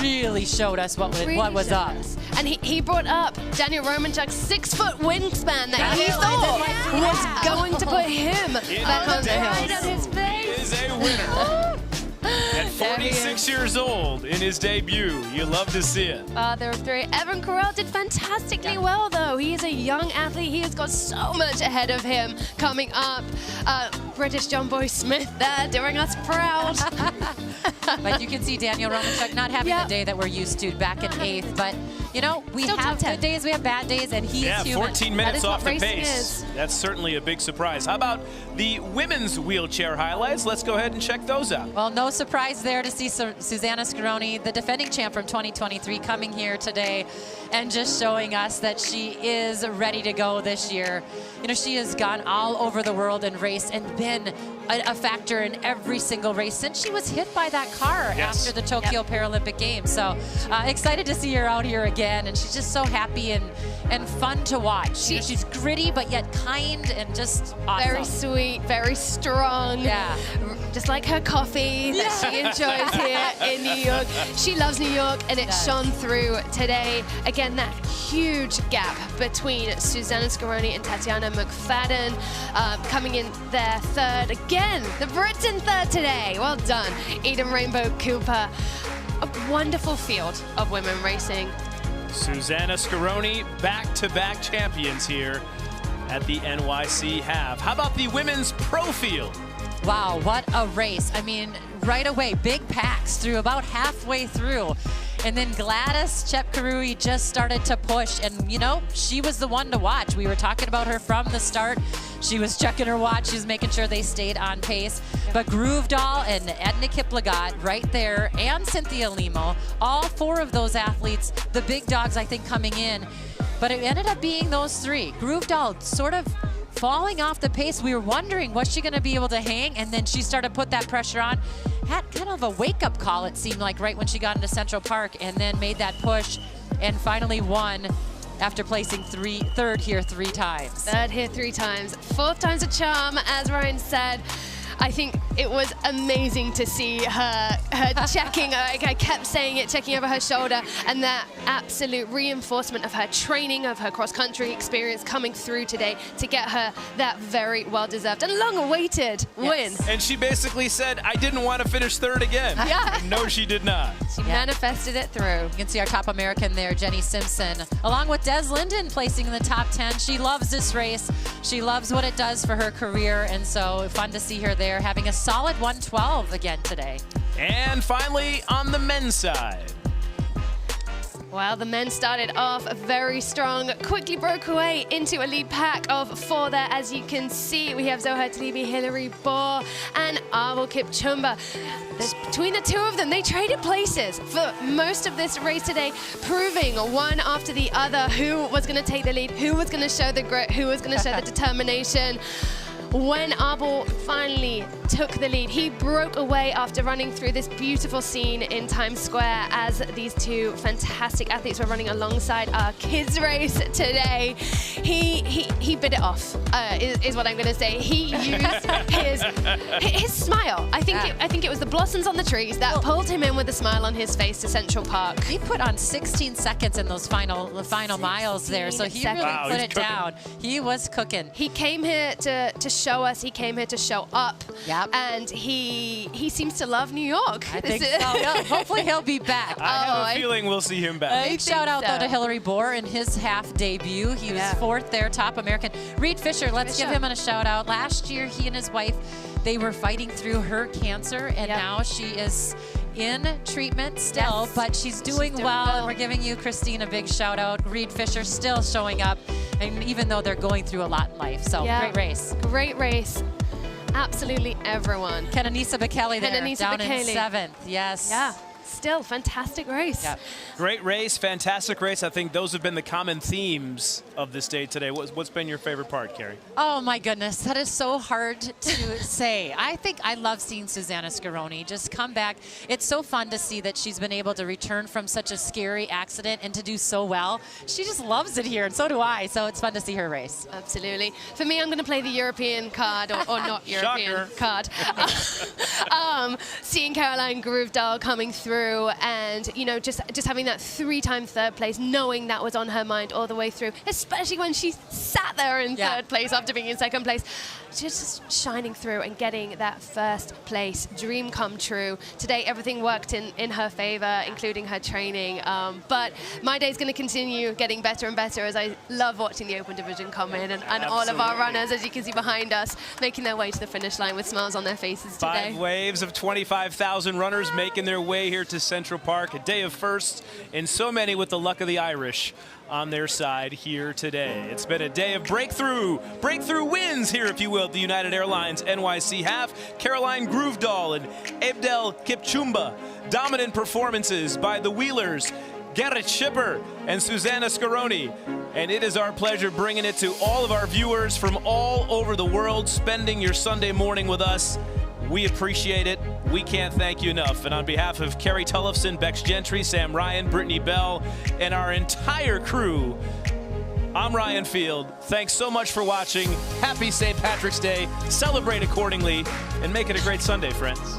really showed us what was up. And he brought up Daniel Romanchuk's 6-foot wingspan that he thought was going to put him back on the hills. He is a winner. At 46 years old in his debut. You love to see it. There are 3. Evan Correll did fantastically well, though. He is a young athlete. He has got so much ahead of him coming up. British John Boy Smith there doing us proud. But you can see Daniel Romanchuk not having the day that we're used to back in 8th. But, we Still have good days, we have bad days, and he's human. 14 minutes off the pace. That's certainly a big surprise. How about the women's wheelchair highlights? Let's go ahead and check those out. Well, no surprise there to see Susanna Scaroni, the defending champ from 2023, coming here today and just showing us that she is ready to go this year. She has gone all over the world and raced and been a factor in every single race since she was hit by that car after the Tokyo Paralympic Games. So excited to see her out here again. again, and she's just so happy and fun to watch. She's gritty, but yet kind and just awesome. Very sweet, very strong. Yeah. Just like her coffee that she enjoys here in New York. She loves New York, and it shone through today. Again, that huge gap between Susanna Scaroni and Tatiana McFadden, coming in there third. Again, the Brits in third today. Well done, Eden Rainbow Cooper. A wonderful field of women racing. Susanna Scaroni, back-to-back champions here at the NYC Half. How about the women's pro field? Wow, what a race. I mean, right away, big packs through about halfway through. And then Gladys Chepkarui just started to push, and you know, she was the one to watch. We were talking about her from the start. She was checking her watch, she was making sure they stayed on pace. But Groove Doll and Edna Kiplagat right there, and Cynthia Limo, all four of those athletes, the big dogs I think coming in. But it ended up being those three. Groove Doll sort of falling off the pace. We were wondering, was she gonna be able to hang? And then she started to put that pressure on. Had kind of a wake-up call, it seemed like, right when she got into Central Park, and then made that push and finally won after placing third here 3 times. Third here 3 times. 4th time's a charm, as Ryan said. I think it was amazing to see her checking, like I kept saying it, checking over her shoulder, and that absolute reinforcement of her training, of her cross-country experience coming through today to get her that very well-deserved and long-awaited win. And she basically said, I didn't want to finish third again. Yeah. And no, she did not. She manifested it through. You can see our top American there, Jenny Simpson, along with Des Linden placing in the top 10. She loves this race. She loves what it does for her career, and so fun to see her there, having a solid 112 again today. And finally, on the men's side. Well, the men started off very strong, quickly broke away into a lead pack of 4 there. As you can see, we have Zohar Talibi, Hillary Bohr, and Abel Kipchumba. Between the two of them, they traded places for most of this race today, proving one after the other who was going to take the lead, who was going to show the grit, who was going to show the determination. When Abel finally took the lead, he broke away after running through this beautiful scene in Times Square as these two fantastic athletes were running alongside our kids race today. He bit it off, is what I'm going to say. He used his smile. I think it was the blossoms on the trees that pulled him in with a smile on his face to Central Park. He put on 16 seconds in those final miles there, so he really put it down. He was cooking. He came here to show us. He came here to show up. Yep. And he seems to love New York. I think so. Hopefully he'll be back. I have a feeling we'll see him back. Big shout out though to Hillary Bohr in his half debut. He was 4th there, top American. Reed Fisher, let's give him a shout out. Last year, he and his wife, they were fighting through her cancer, and now she is in treatment still, but she's doing well. We're giving you, Christine, a big shout out. Reed Fisher still showing up, and even though they're going through a lot in life. So great race. Great race. Absolutely everyone. Kenenisa Bekele there, down in 7th. Yes. Yeah. Still, fantastic race. Yep. Great race, fantastic race. I think those have been the common themes of this day today. What's been your favorite part, Carrie? Oh my goodness, that is so hard to say. I think I love seeing Susanna Scaroni just come back. It's so fun to see that she's been able to return from such a scary accident and to do so well. She just loves it here, and so do I. So it's fun to see her race. Absolutely. For me, I'm going to play the European card, or not European card. Seeing Caroline Groove Doll coming through, and you know, just having that 3-time third place, knowing that was on her mind all the way through, especially when she sat there in 3rd place after being in 2nd place, just shining through and getting that 1st place dream come true. Today everything worked in her favor, including her training, but my day's going to continue getting better and better as I love watching the open division come in, and all of our runners, as you can see behind us, making their way to the finish line with smiles on their faces today. 5 waves of 25,000 runners making their way here to Central Park, a day of firsts, and so many with the luck of the Irish on their side here today. It's been a day of breakthrough wins here, if you will, at the United Airlines NYC Half. Caroline Groove Doll and Abdel Kipchumba. Dominant performances by the Wheelers, Gerrit Schipper and Susanna Scaroni. And it is our pleasure bringing it to all of our viewers from all over the world, spending your Sunday morning with us. We appreciate it. We can't thank you enough. And on behalf of Kerry Tullifson, Bex Gentry, Sam Ryan, Brittany Bell, and our entire crew, I'm Ryan Field. Thanks so much for watching. Happy St. Patrick's Day. Celebrate accordingly, and make it a great Sunday, friends.